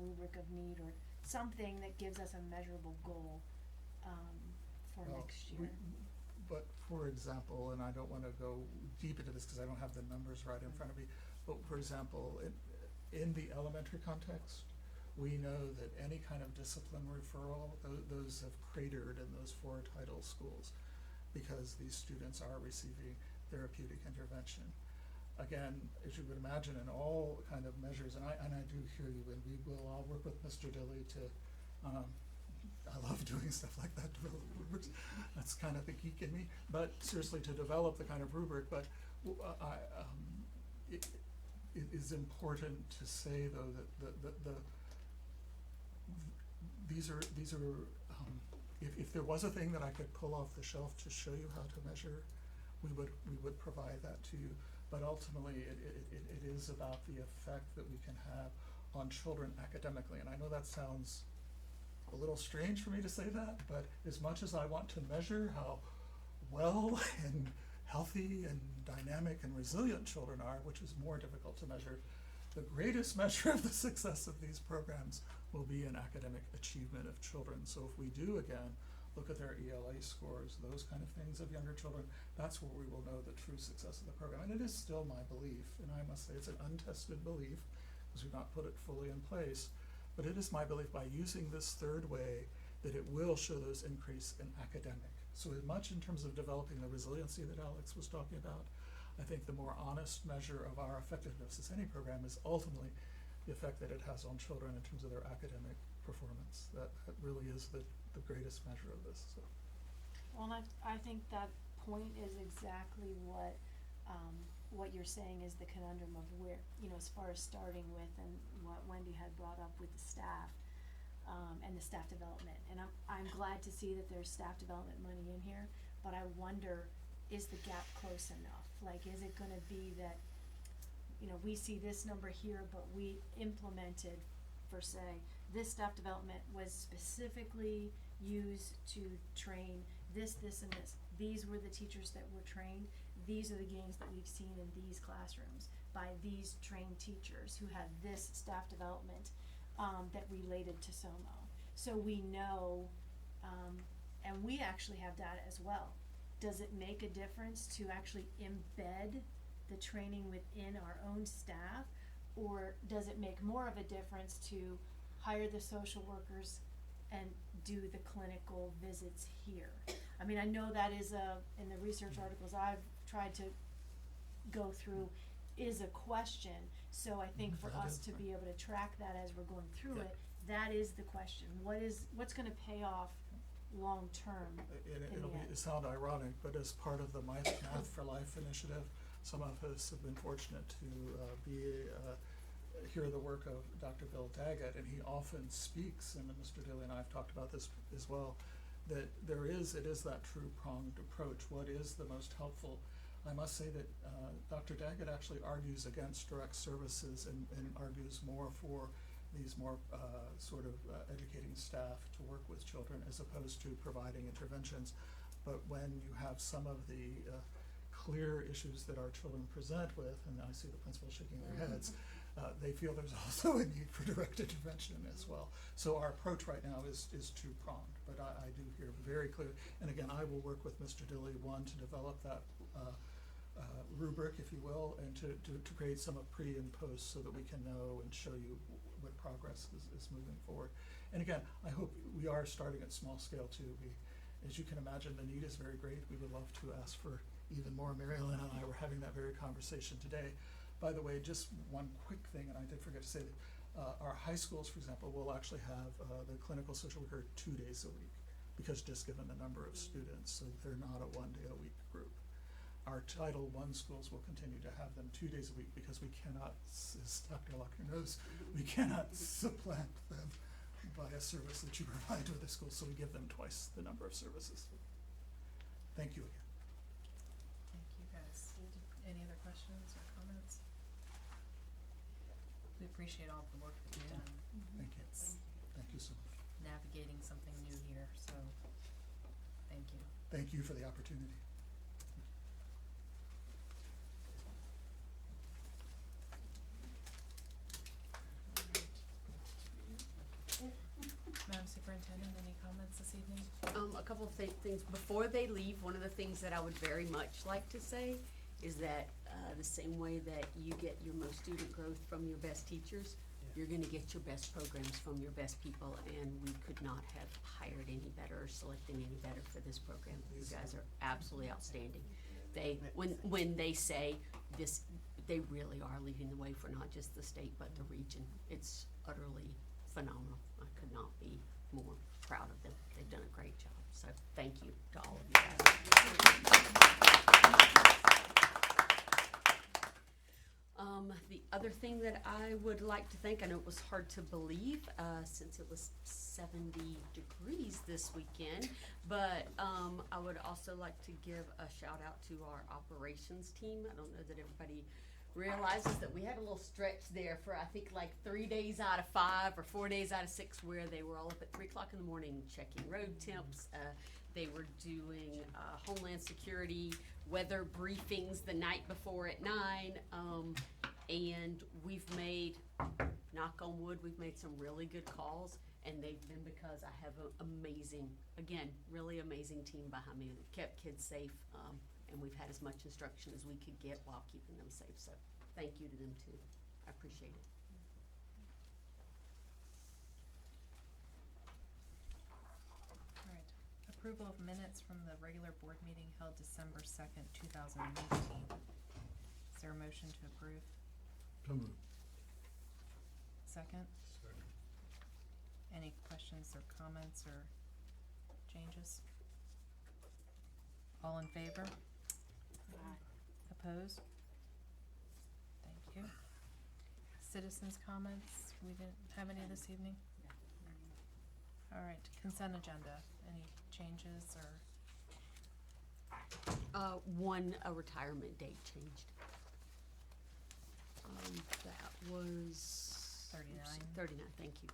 rubric of need, or something that gives us a measurable goal for next year. But for example, and I don't want to go deep into this because I don't have the numbers right in front of me, but for example, in the elementary context, we know that any kind of discipline referral, those have cratered in those 4 title schools, because these students are receiving therapeutic intervention. Again, as you would imagine, in all kind of measures, and I do hear you, and we will all work with Mr. Dilly to, I love doing stuff like that, develop rubrics. That's kind of the geek in me, but seriously, to develop the kind of rubric. But it is important to say, though, that these are if there was a thing that I could pull off the shelf to show you how to measure, we would provide that to you. But ultimately, it is about the effect that we can have on children academically. And I know that sounds a little strange for me to say that, but as much as I want to measure how well and healthy and dynamic and resilient children are, which is more difficult to measure, the greatest measure of the success of these programs will be in academic achievement of children. So if we do, again, look at their ELA scores, those kind of things of younger children, that's where we will know the true success of the program. And it is still my belief, and I must say it's an untested belief, because we've not put it fully in place, but it is my belief, by using this 3rd way, that it will show those increase in academic. So as much in terms of developing the resiliency that Alex was talking about, I think the more honest measure of our effectiveness as any program is ultimately the effect that it has on children in terms of their academic performance. That really is the greatest measure of this. So. Well, I think that point is exactly what you're saying is the conundrum of where, as far as starting with, and what Wendy had brought up with the staff, and the staff development. And I'm glad to see that there's staff development money in here, but I wonder, is the gap close enough? Like, is it gonna be that, we see this number here, but we implemented, for say, this staff development was specifically used to train this, and this. These were the teachers that were trained. These are the gains that we've seen in these classrooms by these trained teachers who had this staff development that related to SOMO. so we know, and we actually have data as well. Does it make a difference to actually embed the training within our own staff, or does it make more of a difference to hire the social workers and do the clinical visits here? I mean, I know that is in the research articles I've tried to go through, is a question. So I think for us to be able to track that as we're going through it, that is the question. What's gonna pay off long term? It'll sound ironic, but as part of the Math for Life initiative, some of us have been fortunate to hear the work of Dr. Bill Daggett, and he often speaks, and Mr. Dilly and I have talked about this as well, that it is that true pronged approach. What is the most helpful? I must say that Dr. Daggett actually argues against direct services and argues more for these more educating staff to work with children as opposed to providing interventions. But when you have some of the clear issues that our children present with, and I see the principals shaking their heads, they feel there's also a need for direct intervention as well. So our approach right now is two-pronged, but I do hear very clear, and again, I will work with Mr. Dilly, one, to develop that rubric, if you will, and to create some of pre and post so that we can know and show you what progress is moving forward. And again, I hope we are starting at small scale too. As you can imagine, the need is very great. We would love to ask for even more. Mary Ellen and I were having that very conversation today. By the way, just one quick thing, and I did forget to say that our high schools, for example, will actually have the clinical social worker 2 days a week, because just given the number of students, so they're not a 1 day a week group. Our Title I schools will continue to have them 2 days a week because we cannot, as Dr. Lochner knows, we cannot supplant them by a service that you provide to other schools, so we give them twice the number of services. Thank you again. Thank you guys. Any other questions or comments? We appreciate all the work that you've done. Thank you. Thank you so much. Navigating something new here, so thank you. Thank you for the opportunity. Madam Superintendent, any comments this evening? A couple of things. Before they leave, one of the things that I would very much like to say is that the same way that you get your most student growth from your best teachers, you're gonna get your best programs from your best people, and we could not have hired any better or selected any better for this program. You guys are absolutely outstanding. When they say this, they really are leading the way for not just the state, but the region. It's utterly phenomenal. I could not be more proud of them. They've done a great job. So thank you to all of you guys. The other thing that I would like to thank, I know it was hard to believe since it was 70 degrees this weekend, but I would also like to give a shout out to our operations team. I don't know that everybody realizes that we had a little stretch there for I think like 3 days out of 5 or 4 days out of 6 where they were all up at 3 o'clock in the morning checking road temps. They were doing Homeland Security weather briefings the night before at 9, and we've made, knock on wood, we've made some really good calls, and they've been because I have an amazing, again, really amazing team behind me that kept kids safe, and we've had as much instruction as we could get while keeping them safe. So thank you to them too. I appreciate it. All right. Approval of minutes from the regular board meeting held December 2nd, 2018. Is there a motion to approve? So moved. Second? Second. Any questions or comments or changes? All in favor? Opposed? Thank you. Citizens' comments, we didn't have any this evening? All right, consent agenda, any changes or? A retirement date changed. That was 39. 39, thank you.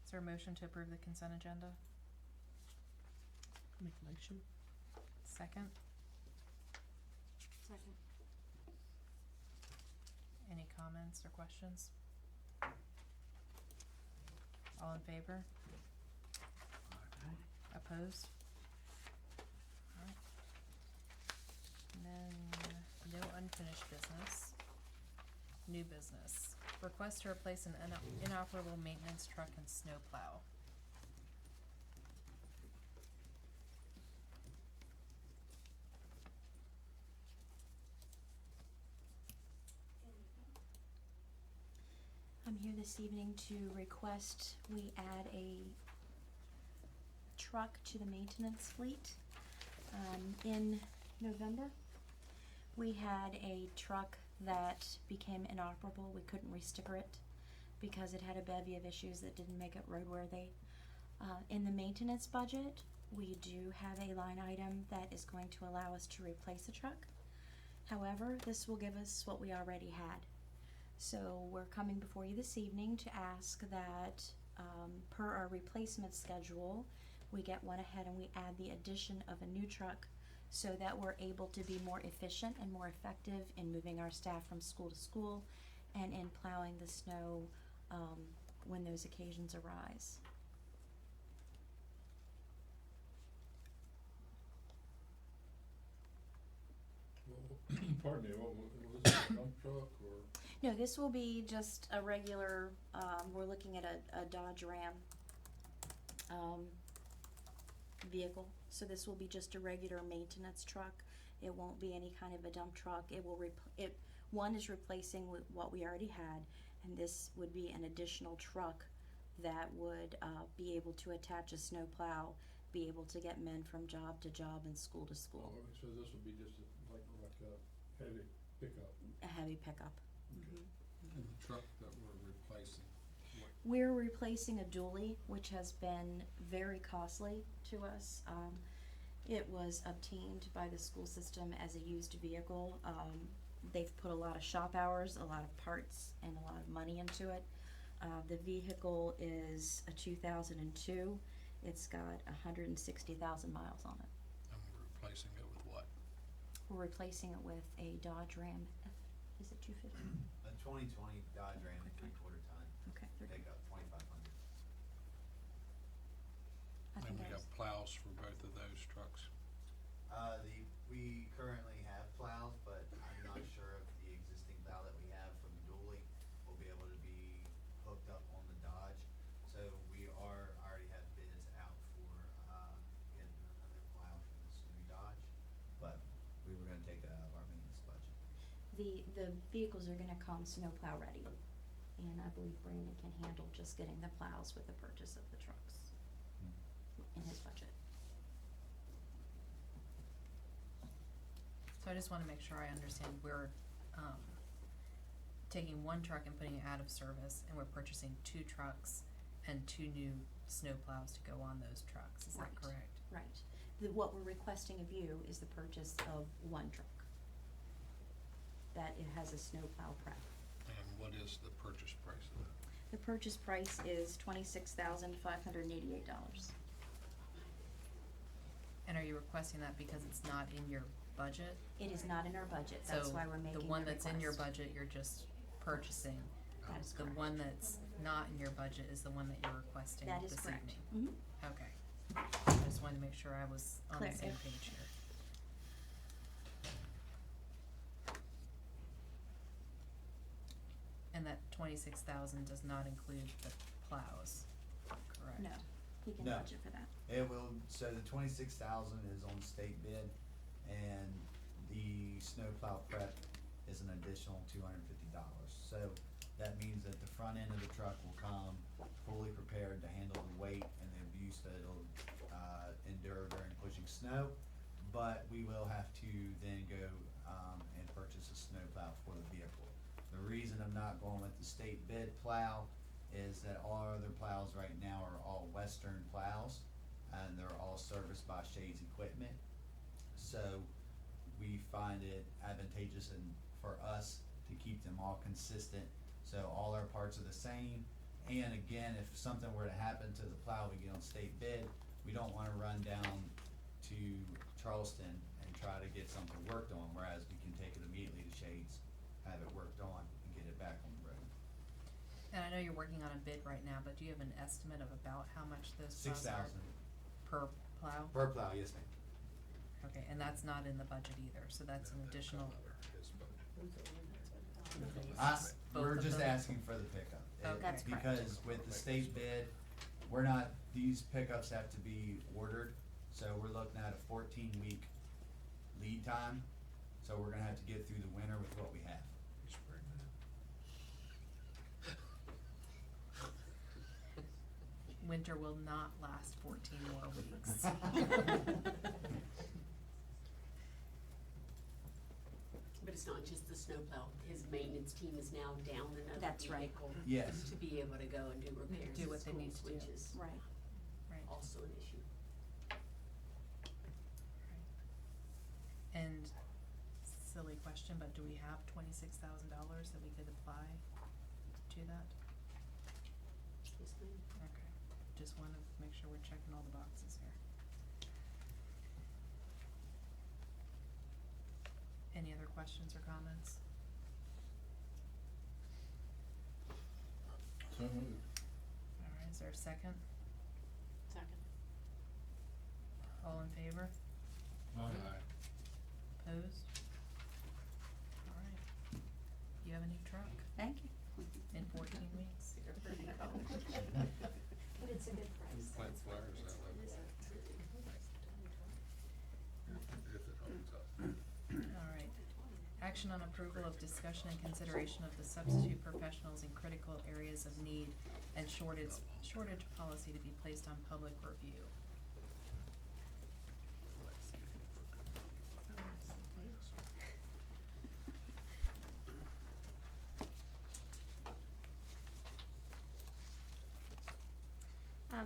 Is there a motion to approve the consent agenda? Make a motion. Second? Second. Any comments or questions? All in favor? Opposed? Alright. And then, no unfinished business. New business. Request to replace an inoperable maintenance truck and snowplow. I'm here this evening to request we add a truck to the maintenance fleet. In November, we had a truck that became inoperable. We couldn't re-sticker it because it had a bevy of issues that didn't make it roadworthy. In the maintenance budget, we do have a line item that is going to allow us to replace a truck. However, this will give us what we already had. So we're coming before you this evening to ask that, per our replacement schedule, we get one ahead and we add the addition of a new truck so that we're able to be more efficient and more effective in moving our staff from school to school and in plowing the snow when those occasions arise. Pardon me, what was it, a dump truck or? No, this will be just a regular, we're looking at a Dodge Ram vehicle. So this will be just a regular maintenance truck. It won't be any kind of a dump truck. It will one is replacing what we already had, and this would be an additional truck that would be able to attach a snow plow, be able to get men from job to job and school to school. Oh, so this would be just like a heavy pickup? A heavy pickup. Okay. And the truck that we're replacing, what? We're replacing a dually, which has been very costly to us. It was obtained by the school system as a used vehicle. They've put a lot of shop hours, a lot of parts, and a lot of money into it. The vehicle is a 2002. It's got 160,000 miles on it. And we're replacing it with what? We're replacing it with a Dodge Ram is it 250? A 2020 Dodge Ram 3/4 ton. Okay. Pickup, 2,500. And we have plows for both of those trucks. We currently have plows, but I'm not sure if the existing plow that we have from Dooley will be able to be hooked up on the Dodge. So we already have bids out for getting another plow for this new Dodge, but we were gonna take that out of our maintenance budget. The vehicles are gonna come snowplow ready, and I believe Brandon can handle just getting the plows with the purchase of the trucks in his budget. So I just wanna make sure I understand, we're, taking one truck and putting it out of service, and we're purchasing 2 trucks and 2 new snowplows to go on those trucks, is that Right. correct? Right. What we're requesting of you is the purchase of one truck. That it has a snowplow prep. And what is the purchase price of that? The purchase price is $26,588. And are you requesting that because it's not in your budget? It is not in our budget, that's why we're making the So the one that's in your request. budget, you're just purchasing. That is The correct. one that's not in your budget is the one that you're requesting That this is evening? correct. Mhm. Okay. I just wanted to make sure I was on the Clear. same page here. And that 26,000 does not include the plows, correct? No, he can No. budget for that. It will, so the 26,000 is on state bid, and the snowplow prep is an additional $250. So that means that the front end of the truck will come fully prepared to handle the weight and the abuse that it'll endure during pushing snow. But we will have to then go and purchase a snowplow for the vehicle. The reason I'm not going with the state bid plow is that all our other plows right now are all Western plows, and they're all serviced by Shades Equipment. So we find it advantageous for us to keep them all consistent, so all our parts are the same. And again, if something were to happen to the plow we get on state bid, we don't wanna run down to Charleston and try to get something worked on, whereas we can take And I know you're working on a bid right now, but do you have an estimate of about how much those plows are 6,000 per plow? per plow, yes, ma'am. Okay, and that's not in the budget either, so that's an additional. We're Both of just them? asking for the pickup. Okay. That's correct. Because with the state bid, we're not, these pickups have to be ordered, so we're looking at a 14-week lead time. So we're gonna have to get through the winter with what we have. Winter will not last 14 more weeks. But it's not just the snowplow, his maintenance team is now down another That's right. vehicle. Yes. To be able to go and do repairs Do at what they need schools, to do. which is Right. Right. also an issue. And silly question, but do we have $26,000 that we could apply to that? Yes, ma'am. Okay, just wanna make sure we're checking all the boxes here. Any other questions or comments? So moved. Alright, is there a second? Second. All in favor? Aye. Opposed? Alright, you have a new truck Thank you. in 14 weeks. But it's a good price. Plant flowers that way. If it holds up. Alright, action on approval of discussion and consideration of the substitute professionals in critical areas of need and shortage policy to be placed on public review.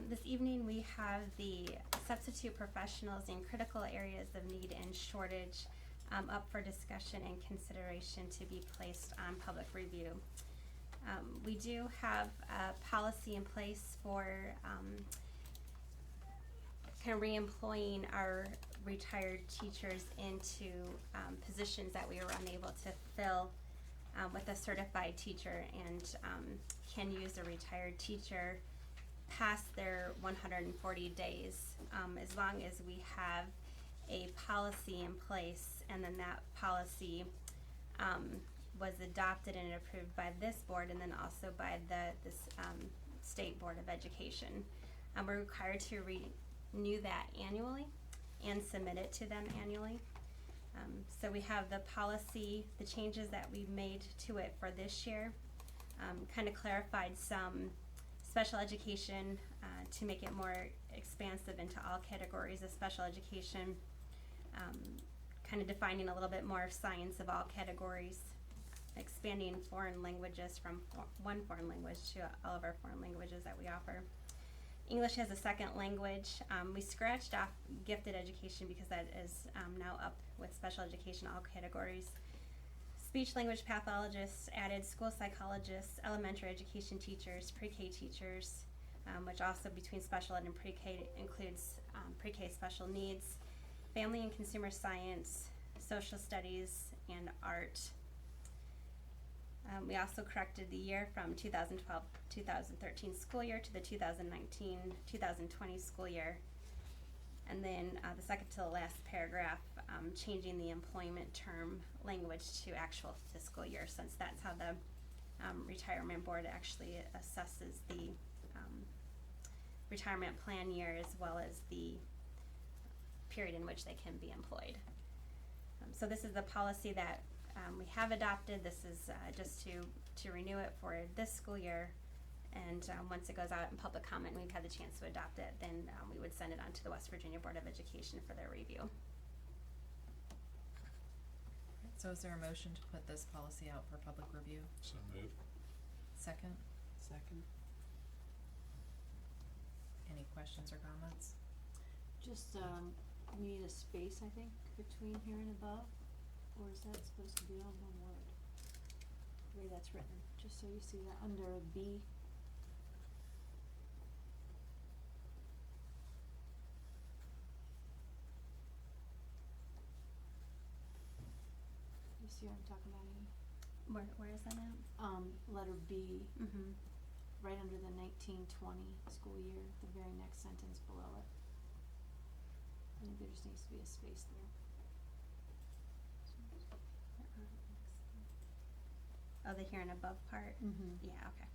This evening, we have the substitute professionals in critical areas of need and shortage up for discussion and consideration to be placed on public review. We do have a policy in place for kind of reemploying our retired teachers into positions that we were unable to fill with a certified teacher, and can use a retired teacher past their 140 days, as long as we have a policy in place, and then that policy was adopted and approved by this board, and then also by the State Board of Education. We're required to renew that annually and submit it to them annually. So we have the policy, the changes that we've made to it for this year, kind of clarified some special education to make it more expansive into all categories of special education, kind of defining a little bit more of science of all categories, expanding foreign languages from one foreign language to all of our foreign languages that we offer. English as a second language. We scratched off gifted education because that is now up with special education, all categories. Speech language pathologists, added school psychologists, elementary education teachers, pre-K teachers, which also between special ed and pre-K includes pre-K special needs, family and consumer science, social studies, and art. We also corrected the year from 2012-2013 school year to the 2019-2020 school year. And then the second to the last paragraph, changing the employment term language to actual fiscal year, since that's how the retirement board actually assesses the retirement plan year, as well as the period in which they can be employed. So this is the policy that we have adopted. This is just to renew it for this school year. And once it goes out in public comment and we've had the chance to adopt it, then we would send it on to the West Virginia Board of Education for their review. So is there a motion to put this policy out for public review? So moved. Second? Second. Any questions or comments? Just, we need a space, I think, between here and above, or is that supposed to be on one word? The way that's written, just so you see that under B. You see what I'm talking about, Amy? Where is that at? Letter B. Mm-hmm. right under the 1920 school year, the very next sentence below it. I think there just needs to be a space there. Oh, the here and above part? Mm-hmm. Yeah, okay.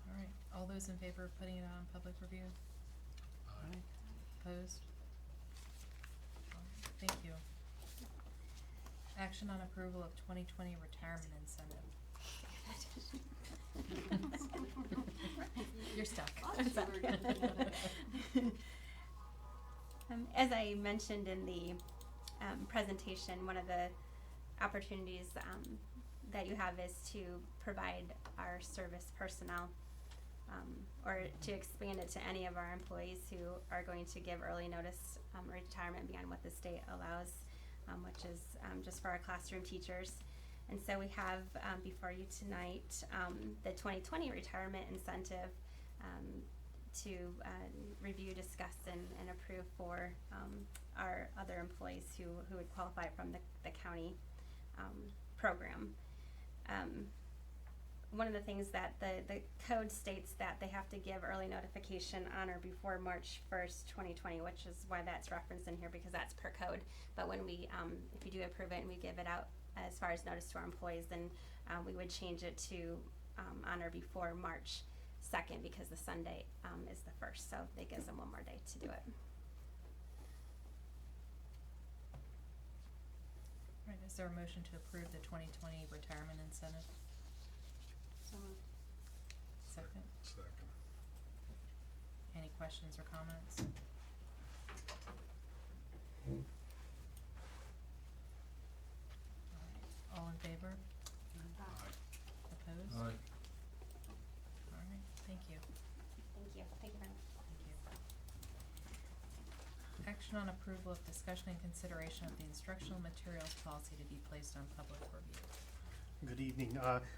All right, all those in favor of putting it on public review? Aye. Opposed? Thank you. Action on approval of 2020 retirement incentive. You're stuck. As I mentioned in the presentation, one of the opportunities that you have is to provide our service personnel or to expand it to any of our employees who are going to give early notice retirement beyond what the state allows, which is just for our classroom teachers. And so we have before you tonight the 2020 retirement incentive to review, discuss, and approve for our other employees who would qualify from the county program. One of the things that the code states that they have to give early notification on or before March 1st, 2020, which is why that's referenced in here, because that's per code. But when we, if you do approve it and we give it out as far as notice to our employees, then we would change it to on or before March 2nd, because the Sunday is the 1st, so it gives them one more day to do it. Right, is there a motion to approve the 2020 retirement incentive? So moved. Second? Second. Any questions or comments? All in favor? Opposed? Aye. All right, thank you. Thank you. Thank you very much. Thank you. Action on approval of discussion and consideration of the instructional materials policy to be placed on public review. Good evening.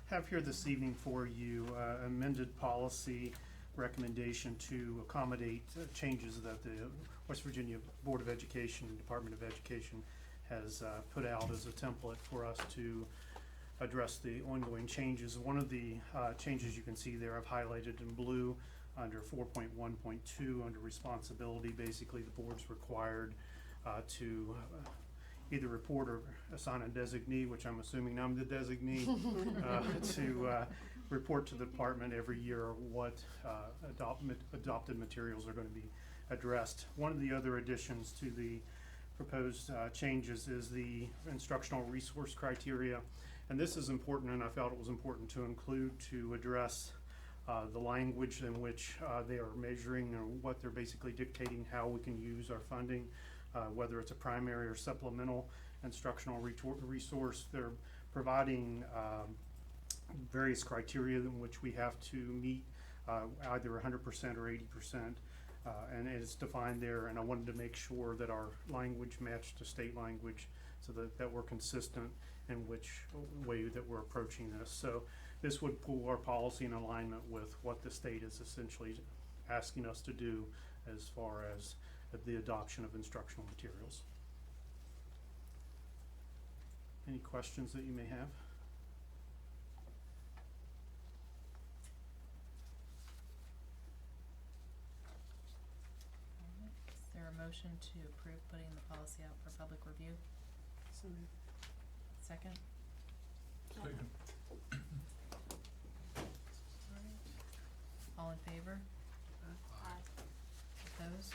Have here this evening for you amended policy recommendation to accommodate changes that the West Virginia Board of Education, Department of Education has put out as a template for us to address the ongoing changes. One of the changes you can see there I've highlighted in blue under 4.1.2 under responsibility. Basically, the board's required to either report or assign a designee, which I'm assuming I'm the designee, to report to the department every year what adopted materials are going to be addressed. One of the other additions to the proposed changes is the instructional resource criteria. And this is important, and I felt it was important to include to address the language in which they are measuring or what they're basically dictating how we can use our funding, whether it's a primary or supplemental instructional resource. They're providing various criteria in which we have to meet either 100% or 80%. And it's defined there, and I wanted to make sure that our language matched the state language so that we're consistent in which way that we're approaching this. So this would pull our policy in alignment with what the state is essentially asking us to do as far as the adoption of instructional materials. Any questions that you may have? Is there a motion to approve putting the policy out for public review? So moved. Second? Second. All in favor? Aye. Opposed?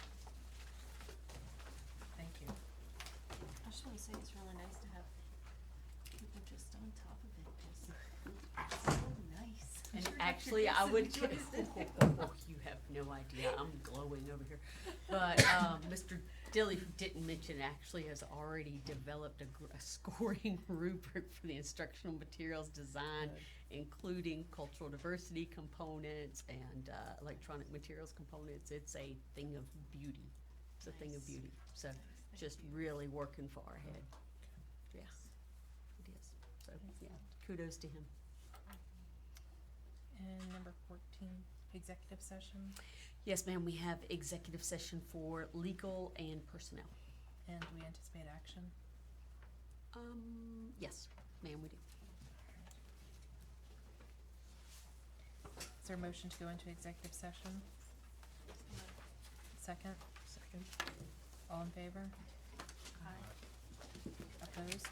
Thank you. I just want to say it's really nice to have people just on top of it, because it's so nice. And Sure, Dr. actually, I Gibson would. enjoys it. Oh, you have no idea. I'm glowing over here. But Mr. Dilly, who didn't mention, actually has already developed a scoring rubric for the instructional materials design, including cultural diversity components and electronic materials components. It's a thing of beauty. It's a thing of beauty. So just really working far ahead. Yeah, it is. So yeah, kudos to him. And number 14, executive session, Yes, ma'am, we have executive session for legal and personnel. and we anticipate action. Yes, ma'am, we do. Is there a motion to go into executive session? Second? Second. All in favor? Aye. Opposed?